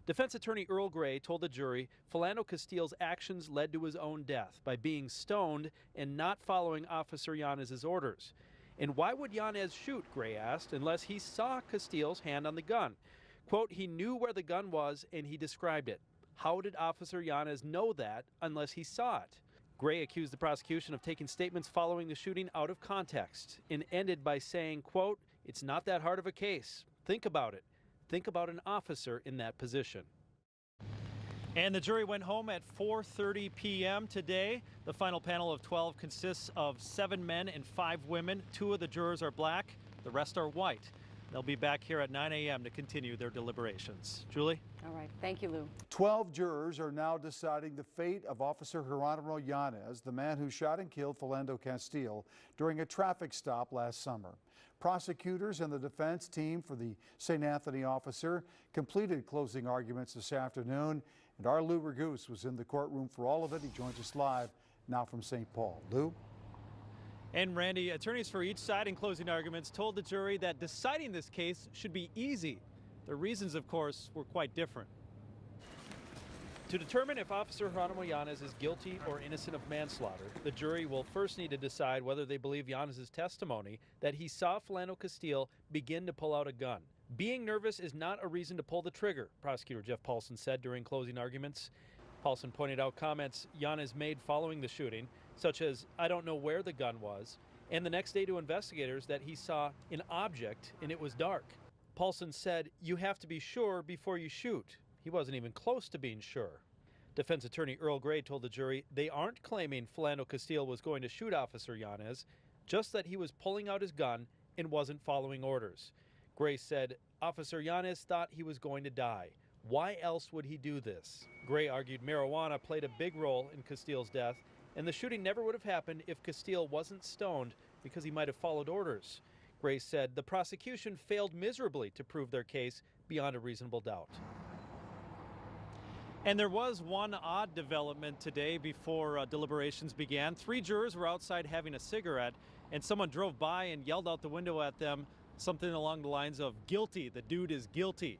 Defense attorney Earl Gray told the jury Philando Castile's actions led to his own death by being stoned and not following Officer Yanez's orders. And why would Yanez shoot, Gray asked, unless he saw Castile's hand on the gun? Quote, he knew where the gun was and he described it. How did Officer Yanez know that unless he saw it? Gray accused the prosecution of taking statements following the shooting out of context and ended by saying, quote, it's not that hard of a case. Think about it. Think about an officer in that position. And the jury went home at 4:30 p.m. today. The final panel of 12 consists of 7 men and 5 women. 2 of the jurors are black. The rest are white. They'll be back here at 9 a.m. to continue their deliberations. Julie? All right. Thank you, Lou. 12 jurors are now deciding the fate of Officer Geronimo Yanez, the man who shot and killed Philando Castile during a traffic stop last summer. Prosecutors and the defense team for the St. Anthony officer completed closing arguments this afternoon, and our Lou Raguse was in the courtroom for all of it. He joins us live now from St. Paul. Lou? And Randy, attorneys for each side in closing arguments told the jury that deciding this case should be easy. The reasons, of course, were quite different. To determine if Officer Geronimo Yanez is guilty or innocent of manslaughter, the jury will first need to decide whether they believe Yanez's testimony that he saw Philando Castile begin to pull out a gun. Being nervous is not a reason to pull the trigger, Prosecutor Jeff Paulson said during closing arguments. Paulson pointed out comments Yanez made following the shooting, such as, I don't know where the gun was, and the next day to investigators that he saw an object and it was dark. Paulson said, you have to be sure before you shoot. He wasn't even close to being sure. Defense attorney Earl Gray told the jury they aren't claiming Philando Castile was going to shoot Officer Yanez, just that he was pulling out his gun and wasn't following orders. Gray said, Officer Yanez thought he was going to die. Why else would he do this? Gray argued marijuana played a big role in Castile's death, and the shooting never would have happened if Castile wasn't stoned because he might have followed orders. Gray said the prosecution failed miserably to prove their case beyond a reasonable doubt. And there was one odd development today before deliberations began. 3 jurors were outside having a cigarette, and someone drove by and yelled out the window at them something along the lines of, guilty, the dude is guilty.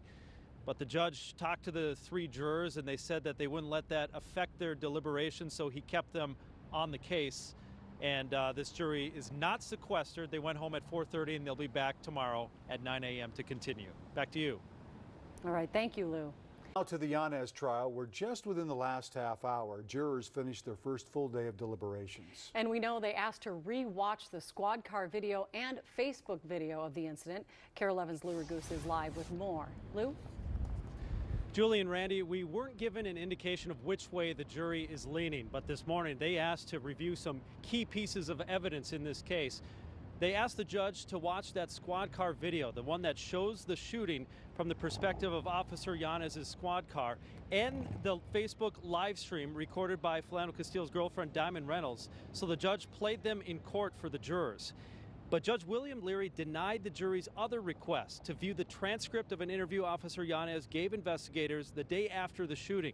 But the judge talked to the 3 jurors, and they said that they wouldn't let that affect their deliberations, so he kept them on the case. And this jury is not sequestered. They went home at 4:30, and they'll be back tomorrow at 9 a.m. to continue. Back to you. All right. Thank you, Lou. Now to the Yanez trial, where just within the last half hour, jurors finished their first full day of deliberations. And we know they asked to re-watch the squad car video and Facebook video of the incident. KARE 11's Lou Raguse is live with more. Lou? Julie and Randy, we weren't given an indication of which way the jury is leaning, but this morning they asked to review some key pieces of evidence in this case. They asked the judge to watch that squad car video, the one that shows the shooting from the perspective of Officer Yanez's squad car, and the Facebook live stream recorded by Philando Castile's girlfriend, Diamond Reynolds. So the judge played them in court for the jurors. But Judge William Leary denied the jury's other request to view the transcript of an interview Officer Yanez gave investigators the day after the shooting.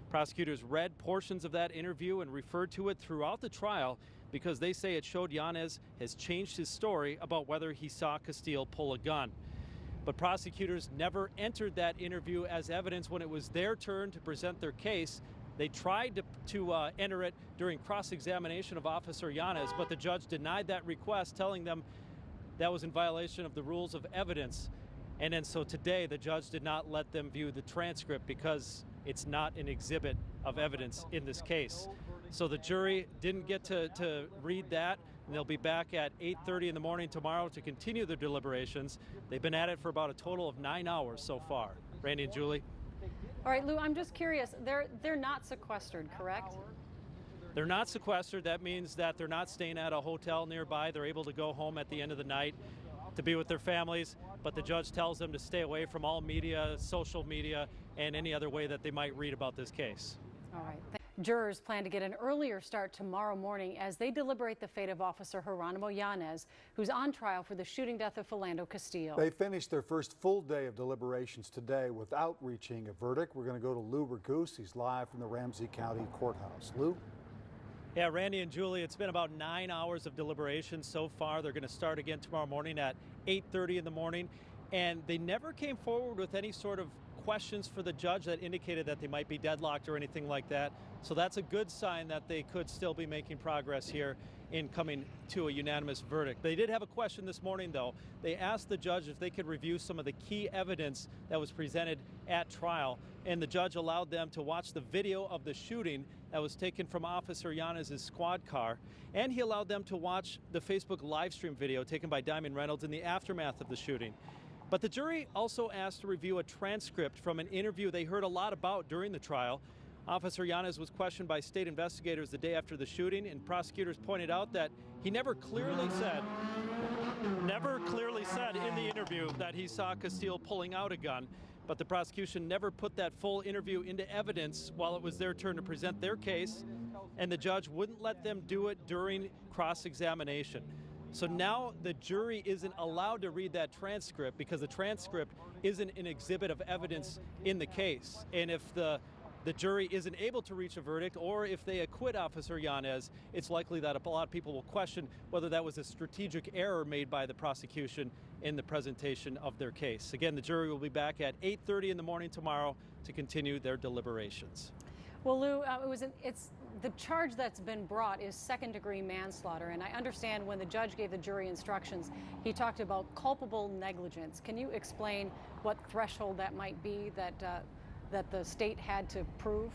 Prosecutors read portions of that interview and referred to it throughout the trial because they say it showed Yanez has changed his story about whether he saw Castile pull a gun. But prosecutors never entered that interview as evidence when it was their turn to present their case. They tried to enter it during cross-examination of Officer Yanez, but the judge denied that request, telling them that was in violation of the rules of evidence. And then so today the judge did not let them view the transcript because it's not an exhibit of evidence in this case. So the jury didn't get to read that, and they'll be back at 8:30 in the morning tomorrow to continue their deliberations. They've been at it for about a total of 9 hours so far. Randy and Julie. All right, Lou, I'm just curious. They're not sequestered, correct? They're not sequestered. That means that they're not staying at a hotel nearby. They're able to go home at the end of the night to be with their families, but the judge tells them to stay away from all media, social media, and any other way that they might read about this case. All right. Jurors plan to get an earlier start tomorrow morning as they deliberate the fate of Officer Geronimo Yanez, who's on trial for the shooting death of Philando Castile. They finished their first full day of deliberations today without reaching a verdict. We're going to go to Lou Raguse. He's live from the Ramsey County Courthouse. Lou? Yeah, Randy and Julie, it's been about 9 hours of deliberation so far. They're going to start again tomorrow morning at 8:30 in the morning. And they never came forward with any sort of questions for the judge that indicated that they might be deadlocked or anything like that. So that's a good sign that they could still be making progress here in coming to a unanimous verdict. They did have a question this morning, though. They asked the judge if they could review some of the key evidence that was presented at trial, and the judge allowed them to watch the video of the shooting that was taken from Officer Yanez's squad car, and he allowed them to watch the Facebook live stream video taken by Diamond Reynolds in the aftermath of the shooting. But the jury also asked to review a transcript from an interview they heard a lot about during the trial. Officer Yanez was questioned by state investigators the day after the shooting, and prosecutors pointed out that he never clearly said in the interview that he saw Castile pulling out a gun. But the prosecution never put that full interview into evidence while it was their turn to present their case, and the judge wouldn't let them do it during cross-examination. So now the jury isn't allowed to read that transcript because the transcript isn't an exhibit of evidence in the case. And if the jury isn't able to reach a verdict, or if they acquit Officer Yanez, it's likely that a lot of people will question whether that was a strategic error made by the prosecution in the presentation of their case. Again, the jury will be back at 8:30 in the morning tomorrow to continue their deliberations. Well, Lou, the charge that's been brought is second-degree manslaughter, and I understand when the judge gave the jury instructions, he talked about culpable negligence. Can you explain what threshold that might be that the state had to prove?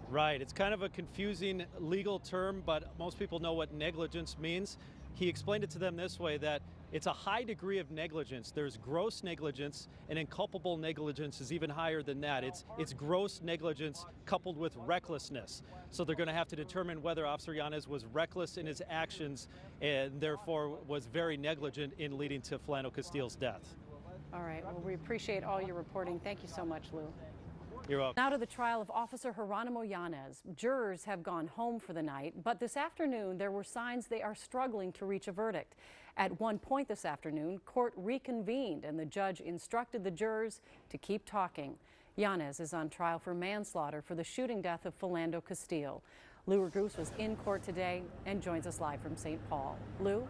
Right. It's kind of a confusing legal term, but most people know what negligence means. He explained it to them this way, that it's a high degree of negligence. There's gross negligence, and inculpable negligence is even higher than that. It's gross negligence coupled with recklessness. So they're going to have to determine whether Officer Yanez was reckless in his actions and therefore was very negligent in leading to Philando Castile's death. All right. Well, we appreciate all your reporting. Thank you so much, Lou. You're welcome. Now to the trial of Officer Geronimo Yanez. Jurors have gone home for the night, but this afternoon there were signs they are struggling to reach a verdict. At one point this afternoon, court reconvened and the judge instructed the jurors to keep talking. Yanez is on trial for manslaughter for the shooting death of Philando Castile. Lou Raguse was in court today and joins us live from St. Paul. Lou?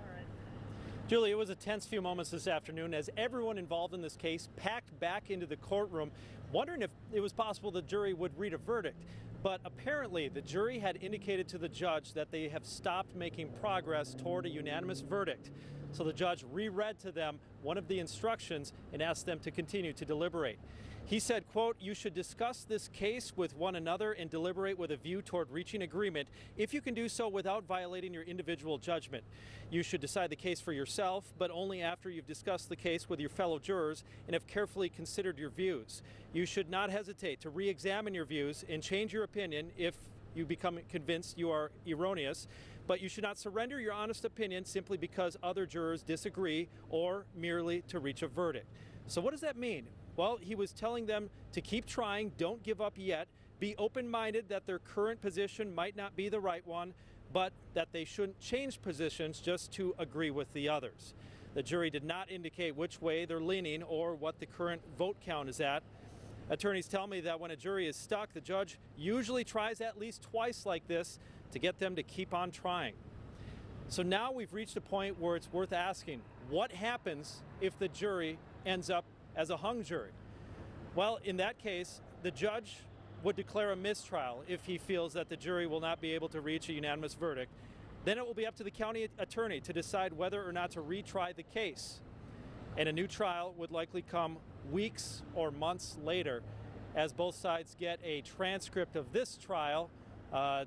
Julie, it was a tense few moments this afternoon as everyone involved in this case packed back into the courtroom, wondering if it was possible the jury would read a verdict. But apparently the jury had indicated to the judge that they have stopped making progress toward a unanimous verdict. So the judge reread to them one of the instructions and asked them to continue to deliberate. He said, quote, "You should discuss this case with one another and deliberate with a view toward reaching agreement if you can do so without violating your individual judgment. You should decide the case for yourself, but only after you've discussed the case with your fellow jurors and have carefully considered your views. You should not hesitate to re-examine your views and change your opinion if you become convinced you are erroneous, but you should not surrender your honest opinion simply because other jurors disagree or merely to reach a verdict." So what does that mean? Well, he was telling them to keep trying, don't give up yet, be open-minded that their current position might not be the right one, but that they shouldn't change positions just to agree with the others. The jury did not indicate which way they're leaning or what the current vote count is at. Attorneys tell me that when a jury is stuck, the judge usually tries at least twice like this to get them to keep on trying. So now we've reached a point where it's worth asking, what happens if the jury ends up as a hung jury? Well, in that case, the judge would declare a mistrial if he feels that the jury will not be able to reach a unanimous verdict. Then it will be up to the county attorney to decide whether or not to retry the case. And a new trial would likely come weeks or months later as both sides get a transcript of this trial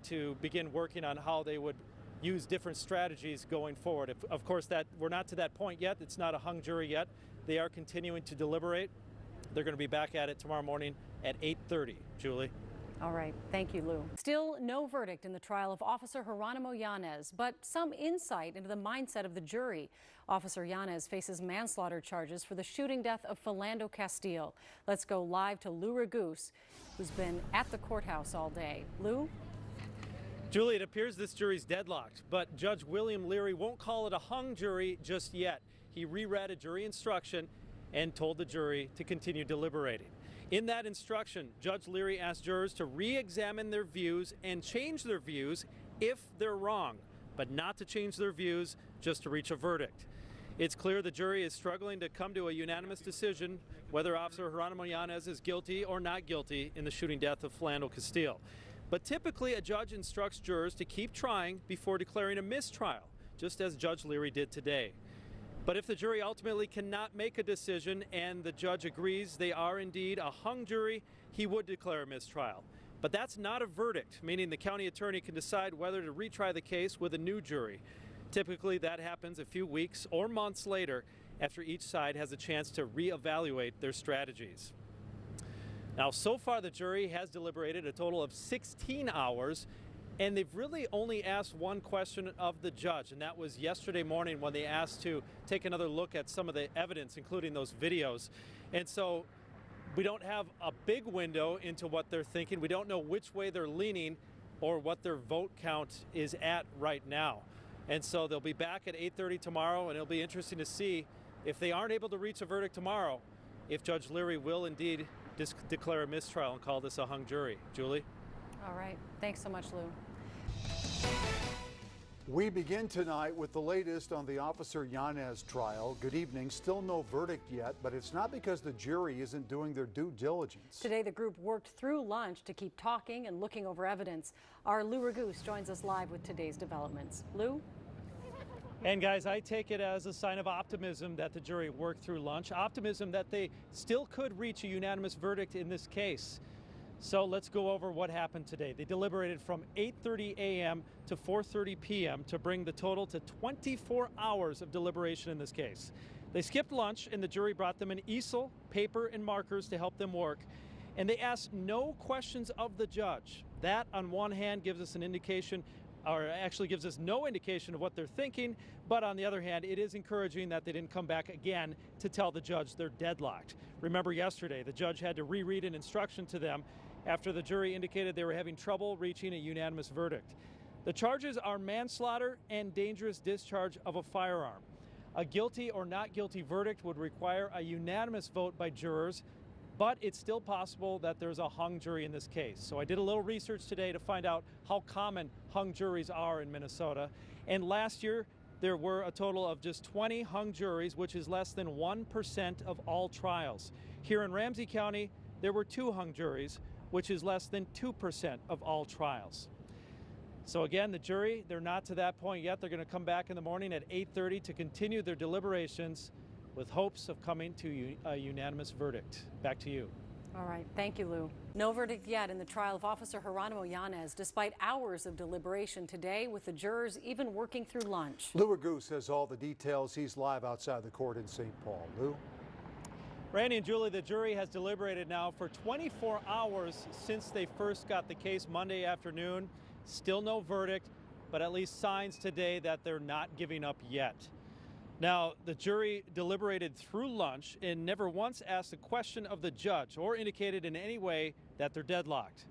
to begin working on how they would use different strategies going forward. Of course, that we're not to that point yet. It's not a hung jury yet. They are continuing to deliberate. They're going to be back at it tomorrow morning at 8:30. Julie. All right. Thank you, Lou. Still no verdict in the trial of Officer Geronimo Yanez, but some insight into the mindset of the jury. Officer Yanez faces manslaughter charges for the shooting death of Philando Castile. Let's go live to Lou Raguse, who's been at the courthouse all day. Lou? Julie, it appears this jury's deadlocked, but Judge William Leary won't call it a hung jury just yet. He reread a jury instruction and told the jury to continue deliberating. In that instruction, Judge Leary asked jurors to re-examine their views and change their views if they're wrong, but not to change their views just to reach a verdict. It's clear the jury is struggling to come to a unanimous decision whether Officer Geronimo Yanez is guilty or not guilty in the shooting death of Philando Castile. But typically, a judge instructs jurors to keep trying before declaring a mistrial, just as Judge Leary did today. But if the jury ultimately cannot make a decision and the judge agrees they are indeed a hung jury, he would declare a mistrial. But that's not a verdict, meaning the county attorney can decide whether to retry the case with a new jury. Typically, that happens a few weeks or months later after each side has a chance to reevaluate their strategies. Now, so far the jury has deliberated a total of 16 hours, and they've really only asked one question of the judge, and that was yesterday morning when they asked to take another look at some of the evidence, including those videos. And so we don't have a big window into what they're thinking. We don't know which way they're leaning or what their vote count is at right now. And so they'll be back at 8:30 tomorrow, and it'll be interesting to see if they aren't able to reach a verdict tomorrow, if Judge Leary will indeed declare a mistrial and call this a hung jury. Julie? All right. Thanks so much, Lou. We begin tonight with the latest on the Officer Yanez trial. Good evening. Still no verdict yet, but it's not because the jury isn't doing their due diligence. Today, the group worked through lunch to keep talking and looking over evidence. Our Lou Raguse joins us live with today's developments. Lou? And guys, I take it as a sign of optimism that the jury worked through lunch, optimism that they still could reach a unanimous verdict in this case. So let's go over what happened today. They deliberated from 8:30 a.m. to 4:30 p.m. to bring the total to 24 hours of deliberation in this case. They skipped lunch, and the jury brought them an easel, paper, and markers to help them work. And they asked no questions of the judge. That, on one hand, gives us an indication, or actually gives us no indication of what they're thinking, but on the other hand, it is encouraging that they didn't come back again to tell the judge they're deadlocked. Remember yesterday, the judge had to reread an instruction to them after the jury indicated they were having trouble reaching a unanimous verdict. The charges are manslaughter and dangerous discharge of a firearm. A guilty or not guilty verdict would require a unanimous vote by jurors, but it's still possible that there's a hung jury in this case. So I did a little research today to find out how common hung juries are in Minnesota. And last year, there were a total of just 20 hung juries, which is less than 1% of all trials. Here in Ramsey County, there were 2 hung juries, which is less than 2% of all trials. So again, the jury, they're not to that point yet. They're going to come back in the morning at 8:30 to continue their deliberations with hopes of coming to a unanimous verdict. Back to you. All right. Thank you, Lou. No verdict yet in the trial of Officer Geronimo Yanez, despite hours of deliberation today, with the jurors even working through lunch. Lou Raguse has all the details. He's live outside the court in St. Paul. Lou? Randy and Julie, the jury has deliberated now for 24 hours since they first got the case Monday afternoon. Still no verdict, but at least signs today that they're not giving up yet. Now, the jury deliberated through lunch and never once asked a question of the judge or indicated in any way that they're deadlocked.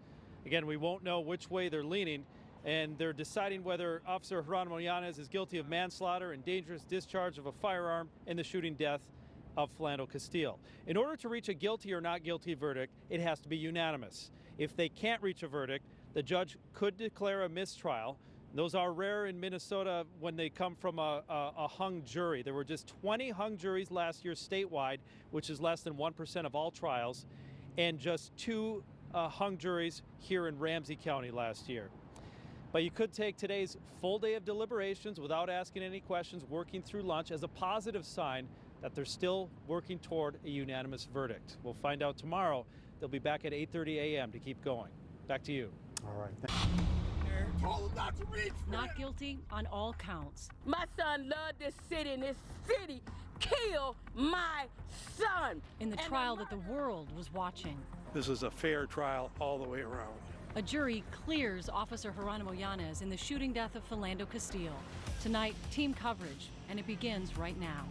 Again, we won't know which way they're leaning and they're deciding whether Officer Geronimo Yanez is guilty of manslaughter and dangerous discharge of a firearm in the shooting death of Philando Castile. In order to reach a guilty or not guilty verdict, it has to be unanimous. If they can't reach a verdict, the judge could declare a mistrial. Those are rare in Minnesota when they come from a hung jury. There were just 20 hung juries last year statewide, which is less than 1% of all trials, and just 2 hung juries here in Ramsey County last year. But you could take today's full day of deliberations without asking any questions, working through lunch, as a positive sign that they're still working toward a unanimous verdict. We'll find out tomorrow. They'll be back at 8:30 a.m. to keep going. Back to you. All right. Told him not to reach for Not guilty on all counts. My son loved this city, and this city killed my son. In the trial that the world was watching, This is a fair trial all the way around. a jury clears Officer Geronimo Yanez in the shooting death of Philando Castile. Tonight, team coverage, and it begins right now.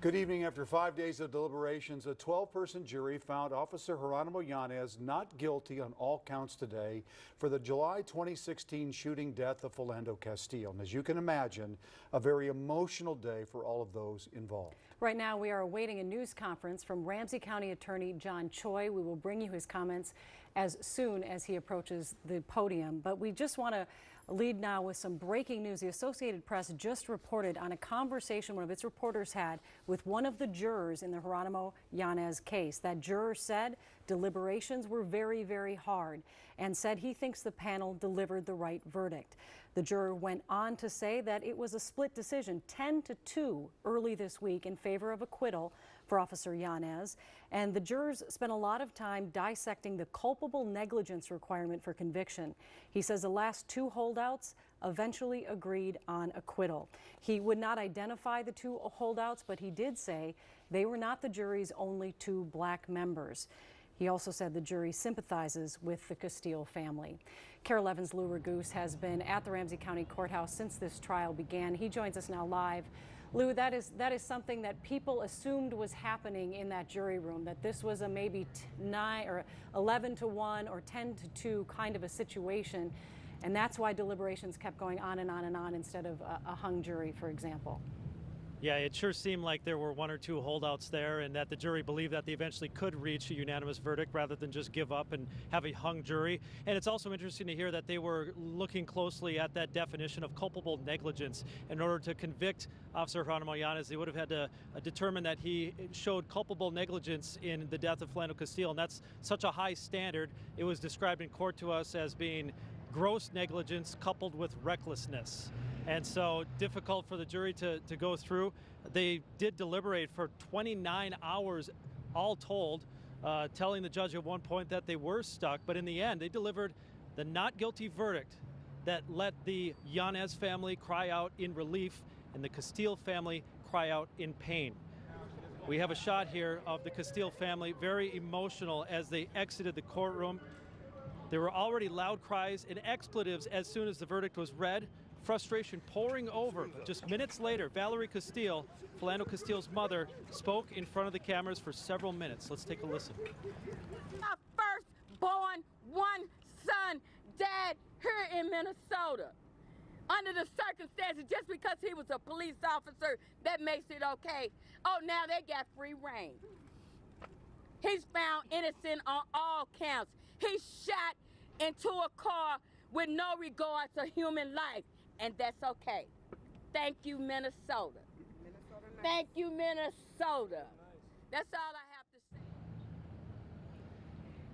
Good evening. After 5 days of deliberations, a 12-person jury found Officer Geronimo Yanez not guilty on all counts today for the July 2016 shooting death of Philando Castile. And as you can imagine, a very emotional day for all of those involved. Right now, we are awaiting a news conference from Ramsey County Attorney John Choi. We will bring you his comments as soon as he approaches the podium. But we just want to lead now with some breaking news. The Associated Press just reported on a conversation one of its reporters had with one of the jurors in the Geronimo Yanez case. That juror said deliberations were very, very hard and said he thinks the panel delivered the right verdict. The juror went on to say that it was a split decision, 10-2 early this week in favor of acquittal for Officer Yanez. And the jurors spent a lot of time dissecting the culpable negligence requirement for conviction. He says the last 2 holdouts eventually agreed on acquittal. He would not identify the 2 holdouts, but he did say they were not the jury's only 2 black members. He also said the jury sympathizes with the Castile family. KARE 11's Lou Ragoose has been at the Ramsey County Courthouse since this trial began. He joins us now live. Lou, that is something that people assumed was happening in that jury room, that this was a maybe 9 or 11-1 or 10-2 kind of a situation, and that's why deliberations kept going on and on and on instead of a hung jury, for example. Yeah, it sure seemed like there were 1 or 2 holdouts there, and that the jury believed that they eventually could reach a unanimous verdict rather than just give up and have a hung jury. And it's also interesting to hear that they were looking closely at that definition of culpable negligence. In order to convict Officer Geronimo Yanez, they would have had to determine that he showed culpable negligence in the death of Philando Castile, and that's such a high standard. It was described in court to us as being gross negligence coupled with recklessness. And so difficult for the jury to go through. They did deliberate for 29 hours all told, telling the judge at one point that they were stuck. But in the end, they delivered the not guilty verdict that let the Yanez family cry out in relief and the Castile family cry out in pain. We have a shot here of the Castile family, very emotional as they exited the courtroom. There were already loud cries and expletives as soon as the verdict was read. Frustration pouring over. Just minutes later, Valerie Castile, Philando Castile's mother, spoke in front of the cameras for several minutes. Let's take a listen. My firstborn, 1 son, died here in Minnesota. Under the circumstances, just because he was a police officer, that makes it okay. Oh, now they got free reign. He's found innocent on all counts. He shot into a car with no regard to human life. And that's okay. Thank you, Minnesota. Thank you, Minnesota. That's all I have to say.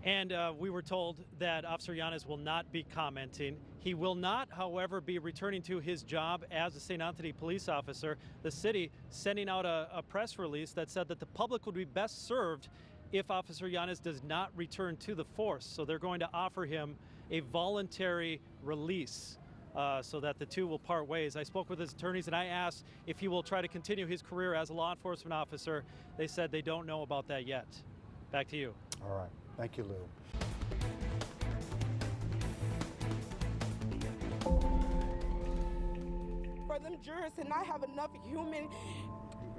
And we were told that Officer Yanez will not be commenting. He will not, however, be returning to his job as a St. Anthony police officer. The city sending out a press release that said that the public would be best served if Officer Yanez does not return to the force. So they're going to offer him a voluntary release. So that the 2 will part ways. I spoke with his attorneys and I asked if he will try to continue his career as a law enforcement officer. They said they don't know about that yet. Back to you. All right. Thank you, Lou. For them jurors to not have enough human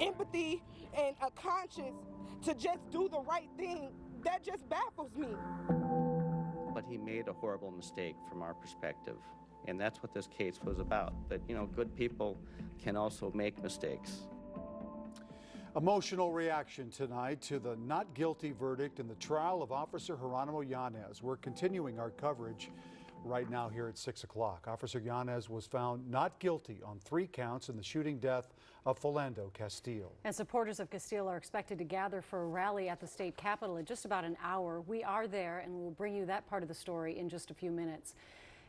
empathy and a conscience to just do the right thing, that just baffles me. but he made a horrible mistake from our perspective. And that's what this case was about, that, you know, good people can also make mistakes. Emotional reaction tonight to the not guilty verdict in the trial of Officer Geronimo Yanez. We're continuing our coverage right now here at 6 o'clock. Officer Yanez was found not guilty on 3 counts in the shooting death of Philando Castile. And supporters of Castile are expected to gather for a rally at the state capitol in just about an hour. We are there and we'll bring you that part of the story in just a few minutes.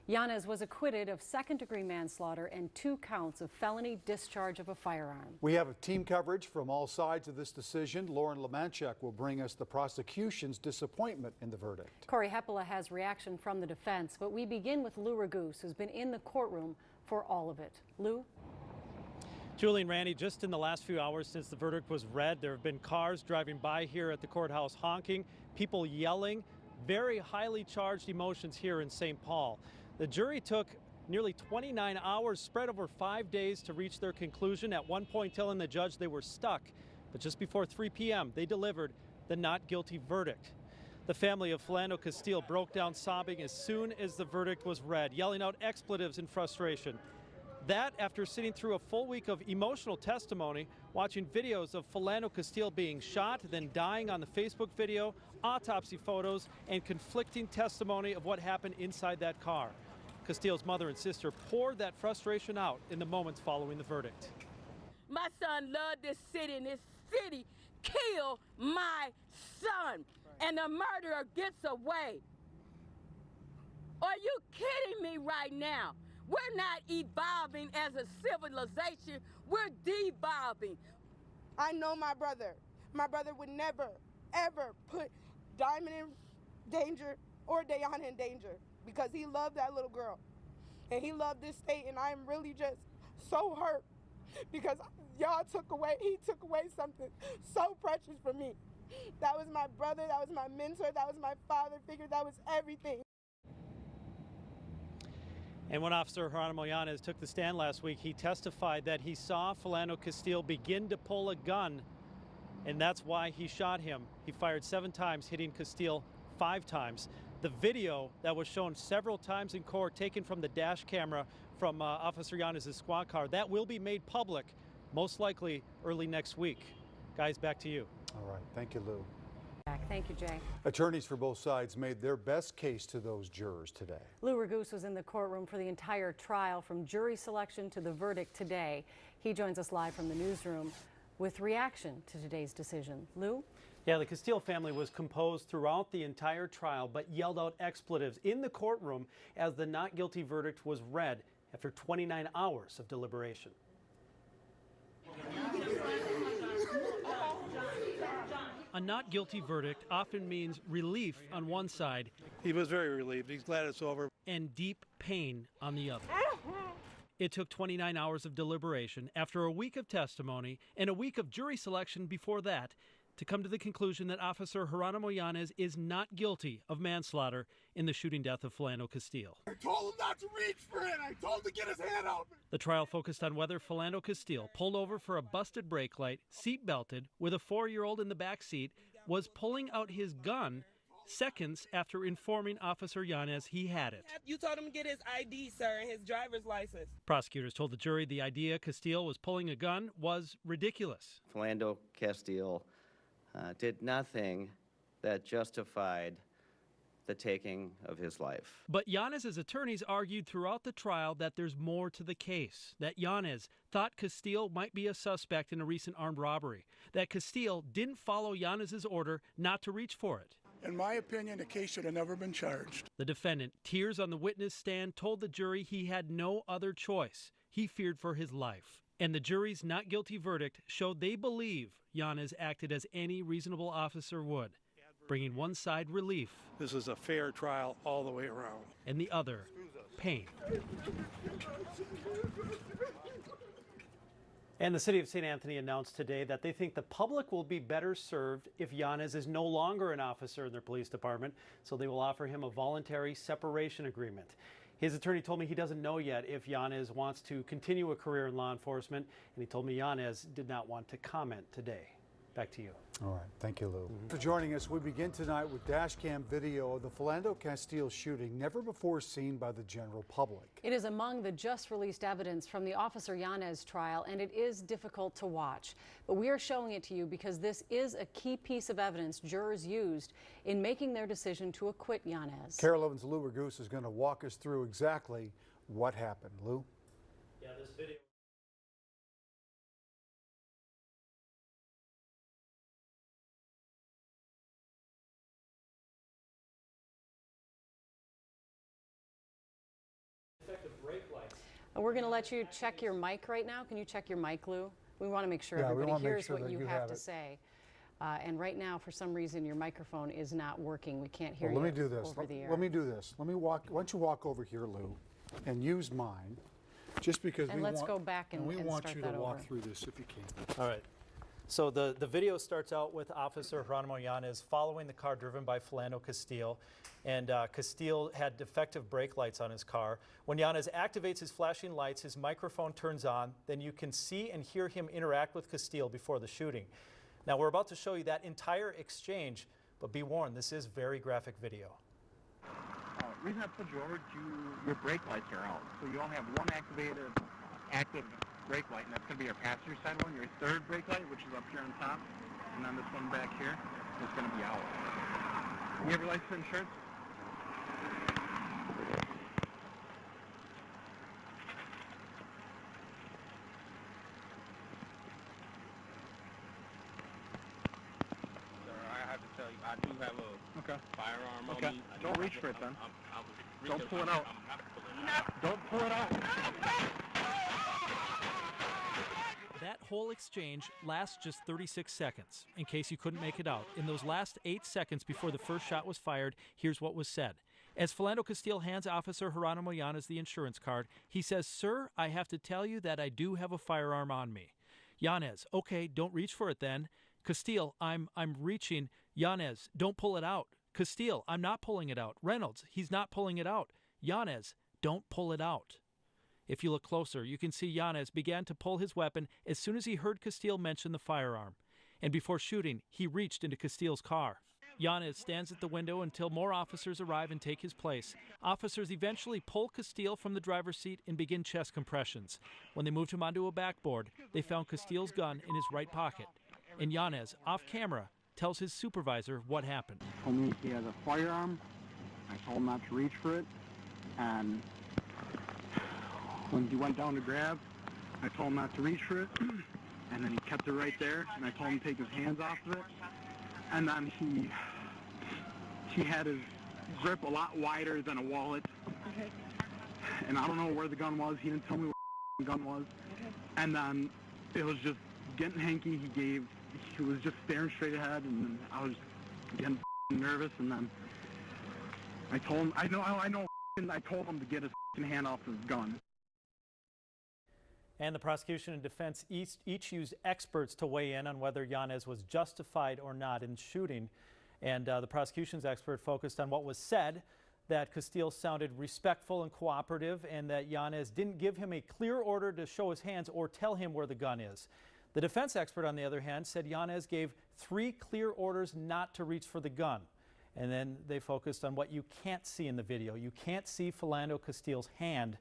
Yanez was acquitted of second-degree manslaughter and 2 counts of felony discharge of a firearm. We have a team coverage from all sides of this decision. Lauren Lemanchuk will bring us the prosecution's disappointment in the verdict. Corey Heppola has reaction from the defense, but we begin with Lou Raguse, who's been in the courtroom for all of it. Lou? Julie and Randy, just in the last few hours since the verdict was read, there have been cars driving by here at the courthouse honking, people yelling, very highly charged emotions here in St. Paul. The jury took nearly 29 hours spread over 5 days to reach their conclusion, at one point telling the judge they were stuck. But just before 3 p.m., they delivered the not guilty verdict. The family of Philando Castile broke down sobbing as soon as the verdict was read, yelling out expletives in frustration. That after sitting through a full week of emotional testimony, watching videos of Philando Castile being shot, then dying on the Facebook video, autopsy photos, and conflicting testimony of what happened inside that car. Castile's mother and sister poured that frustration out in the moments following the verdict. My son loved this city, and this city killed my son, and the murderer gets away. Are you kidding me right now? We're not evolving as a civilization, we're devolving. I know my brother. My brother would never, ever put Diamond in danger or Dayana in danger because he loved that little girl. And he loved this state, and I'm really just so hurt because he took away something so precious from me. That was my brother, that was my mentor, that was my father figure, that was everything. And when Officer Geronimo Yanez took the stand last week, he testified that he saw Philando Castile begin to pull a gun, and that's why he shot him. He fired 7 times, hitting Castile 5 times. The video that was shown several times in court, taken from the dash camera from Officer Yanez's squad car, that will be made public, most likely early next week. Guys, back to you. All right, thank you, Lou. Thank you, Jay. Attorneys for both sides made their best case to those jurors today. Lou Raguse was in the courtroom for the entire trial, from jury selection to the verdict today. He joins us live from the newsroom with reaction to today's decision. Lou? Yeah, the Castile family was composed throughout the entire trial, but yelled out expletives in the courtroom as the not guilty verdict was read after 29 hours of deliberation. A not guilty verdict often means relief on one side. He was very relieved. He's glad it's over. And deep pain on the other. It took 29 hours of deliberation after a week of testimony and a week of jury selection before that to come to the conclusion that Officer Geronimo Yanez is not guilty of manslaughter in the shooting death of Philando Castile. I told him not to reach for it. I told him to get his hand out. The trial focused on whether Philando Castile, pulled over for a busted brake light, seat-belted, with a 4-year-old in the back seat, was pulling out his gun seconds after informing Officer Yanez he had it. You told him to get his ID, sir, and his driver's license. Prosecutors told the jury the idea Castile was pulling a gun was ridiculous. Philando Castile did nothing that justified the taking of his life. But Yanez's attorneys argued throughout the trial that there's more to the case, that Yanez thought Castile might be a suspect in a recent armed robbery, that Castile didn't follow Yanez's order not to reach for it. In my opinion, the case should have never been charged. The defendant, tears on the witness stand, told the jury he had no other choice. He feared for his life. And the jury's not guilty verdict showed they believe Yanez acted as any reasonable officer would, bringing one side relief. This is a fair trial all the way around. And the other, pain. And the city of St. Anthony announced today that they think the public will be better served if Yanez is no longer an officer in their police department, so they will offer him a voluntary separation agreement. His attorney told me he doesn't know yet if Yanez wants to continue a career in law enforcement, and he told me Yanez did not want to comment today. Back to you. All right, thank you, Lou. For joining us, we begin tonight with dash cam video of the Philando Castile shooting, never before seen by the general public. It is among the just released evidence from the Officer Yanez trial, and it is difficult to watch. But we are showing it to you because this is a key piece of evidence jurors used in making their decision to acquit Yanez. KARE 11's Lou Ragoose is going to walk us through exactly what happened. Lou? Yeah, this video. We're going to let you check your mic right now. Can you check your mic, Lou? We want to make sure everybody hears what you have to say. And right now, for some reason, your microphone is not working. We can't hear you over the air. Let me do this. Let me walk. Why don't you walk over here, Lou, and use mine, just because and let's go back and we want start you that to walk over. through this if you can. All right. So the video starts out with Officer Geronimo Yanez following the car driven by Philando Castile, and Castile had defective brake lights on his car. When Yanez activates his flashing lights, his microphone turns on, then you can see and hear him interact with Castile before the shooting. Now we're about to show you that entire exchange, but be warned, this is very graphic video. Reason I put you over, your brake lights are out, so you only have one active brake light, and that's going to be your passenger side one. Your third brake light, which is up here on top, and then this one back here, is going to be out. You have your license and insurance? Sir, I have to tell you, I do have a firearm on me. Don't reach for it then. Don't pull it out. Don't pull it out. That whole exchange lasts just 36 seconds. In case you couldn't make it out, in those last 8 seconds before the first shot was fired, here's what was said. As Philando Castile hands Officer Geronimo Yanez the insurance card, he says, "Sir, I have to tell you that I do have a firearm on me." Yanez, "Okay, don't reach for it then." Castile, I'm reaching." Yanez, "Don't pull it out." Castile, "I'm not pulling it out." Reynolds, "He's not pulling it out." Yanez, "Don't pull it out." If you look closer, you can see Yanez began to pull his weapon as soon as he heard Castile mention the firearm. And before shooting, he reached into Castile's car. Yanez stands at the window until more officers arrive and take his place. Officers eventually pull Castile from the driver's seat and begin chest compressions. When they moved him onto a backboard, they found Castile's gun in his right pocket. And Yanez, off camera, tells his supervisor what happened. Told me he has a firearm. I told him not to reach for it. And when he went down to grab, I told him not to reach for it. And then he kept it right there. And I told him to take his hands off of it. And then he had his grip a lot wider than a wallet. Okay. And I don't know where the gun was. He didn't tell me where the gun was. Okay. And then it was just getting hanky. He was just staring straight ahead, and then I was getting nervous. And then I told him, I told him to get his hand off his gun. And the prosecution and defense each used experts to weigh in on whether Yanez was justified or not in shooting. And the prosecution's expert focused on what was said, that Castile sounded respectful and cooperative, and that Yanez didn't give him a clear order to show his hands or tell him where the gun is. The defense expert, on the other hand, said Yanez gave 3 clear orders not to reach for the gun. And then they focused on what you can't see in the video. You can't see Philando Castile's hand,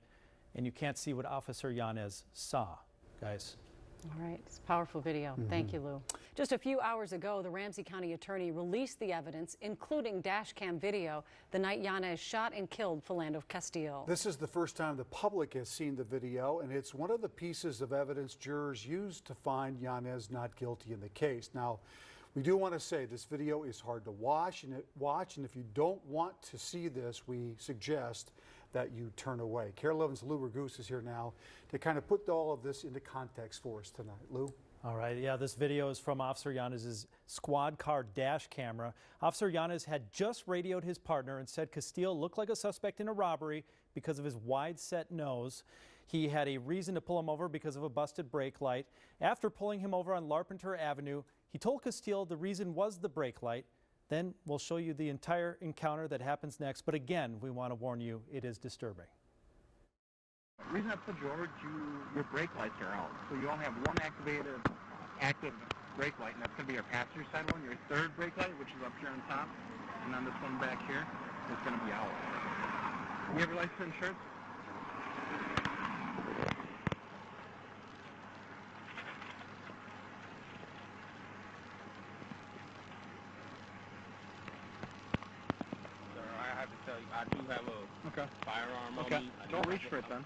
and you can't see what Officer Yanez saw, guys. All right, it's a powerful video. Thank you, Lou. Just a few hours ago, the Ramsey County attorney released the evidence, including dash cam video, the night Yanez shot and killed Philando Castile. This is the first time the public has seen the video, and it's one of the pieces of evidence jurors used to find Yanez not guilty in the case. Now, we do want to say this video is hard to watch, and if you don't want to see this, we suggest that you turn away. KARE 11's Lou Ragoose is here now to kind of put all of this into context for us tonight. Lou? All right, yeah, this video is from Officer Yanez's squad car dash camera. Officer Yanez had just radioed his partner and said Castile looked like a suspect in a robbery because of his wide-set nose. He had a reason to pull him over because of a busted brake light. After pulling him over on Larpenteur Avenue, he told Castile the reason was the brake light. Then we'll show you the entire encounter that happens next. But again, we want to warn you, it is disturbing. The reason I put you over, your brake lights are out. So you only have one active brake light, and that's going to be your passenger side one. Your third brake light, which is up here on top, and then this one back here is going to be out. You have your license and insurance? Sir, I have to tell you, I do have a firearm on me. Don't reach for it then.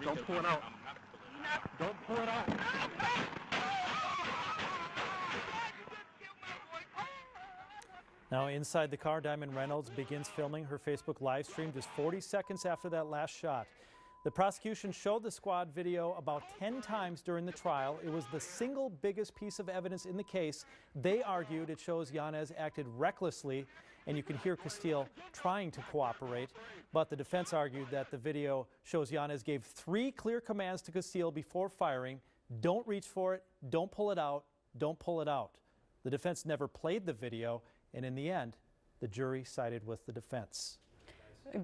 Don't pull it out. Don't pull it out. Now inside the car, Diamond Reynolds begins filming her Facebook live stream just 40 seconds after that last shot. The prosecution showed the squad video about 10 times during the trial. It was the single biggest piece of evidence in the case. They argued it shows Yanez acted recklessly, and you can hear Castile trying to cooperate. But the defense argued that the video shows Yanez gave 3 clear commands to Castile before firing. Don't reach for it, don't pull it out, don't pull it out. The defense never played the video, and in the end, the jury sided with the defense.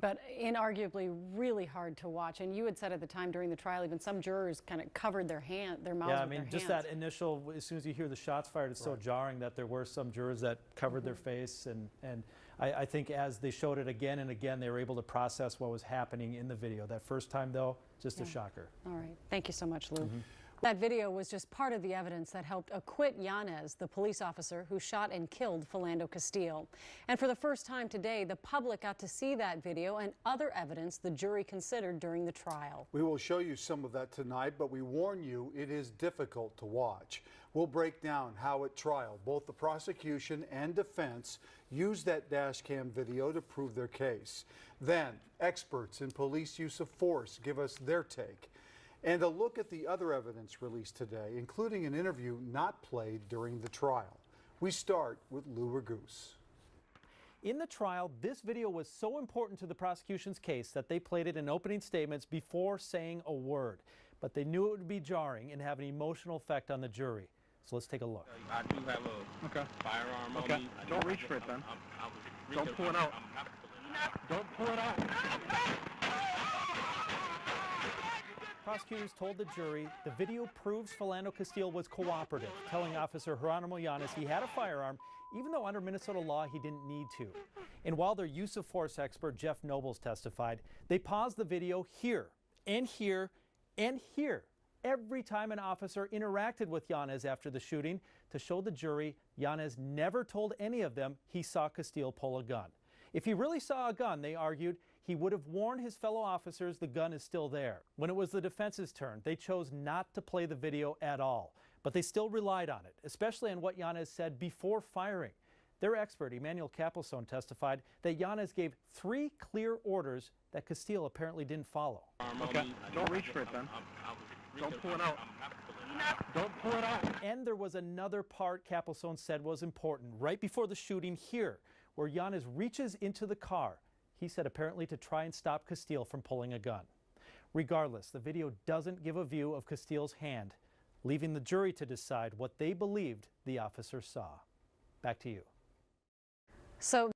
But inarguably really hard to watch. And you had said at the time during the trial, even some jurors kind of covered their mouths with their hands. Yeah, I mean, just that initial, as soon as you hear the shots fired, it's so jarring that there were some jurors that covered their face. And I think as they showed it again and again, they were able to process what was happening in the video. That first time, though, just a shocker. All right. Thank you so much, Lou. That video was just part of the evidence that helped acquit Yanez, the police officer who shot and killed Philando Castile. And for the first time today, the public got to see that video and other evidence the jury considered during the trial. We will show you some of that tonight, but we warn you it is difficult to watch. We'll break down how at trial both the prosecution and defense used that dash cam video to prove their case. Then experts in police use of force give us their take. And a look at the other evidence released today, including an interview not played during the trial. We start with Lou Raguse. In the trial, this video was so important to the prosecution's case that they played it in opening statements before saying a word. But they knew it would be jarring and have an emotional effect on the jury. So let's take a look. I do have a firearm on me. Don't reach for it then. Don't pull it out. Don't pull it out. Prosecutors told the jury the video proves Philando Castile was cooperative, telling Officer Geronimo Yanez he had a firearm, even though under Minnesota law he didn't need to. And while their use of force expert Jeff Nobles testified, they paused the video here and here and here every time an officer interacted with Yanez after the shooting to show the jury Yanez never told any of them he saw Castile pull a gun. If he really saw a gun, they argued, he would have warned his fellow officers the gun is still there. When it was the defense's turn, they chose not to play the video at all, but they still relied on it, especially on what Yanez said before firing. Their expert, Emmanuel Capelson, testified that Yanez gave 3 clear orders that Castile apparently didn't follow. Don't reach for it then. Don't pull it out. Don't pull it out. And there was another part Capelson said was important, right before the shooting here, where Yanez reaches into the car. He said apparently to try and stop Castile from pulling a gun. Regardless, the video doesn't give a view of Castile's hand, leaving the jury to decide what they believed the officer saw. Back to you. So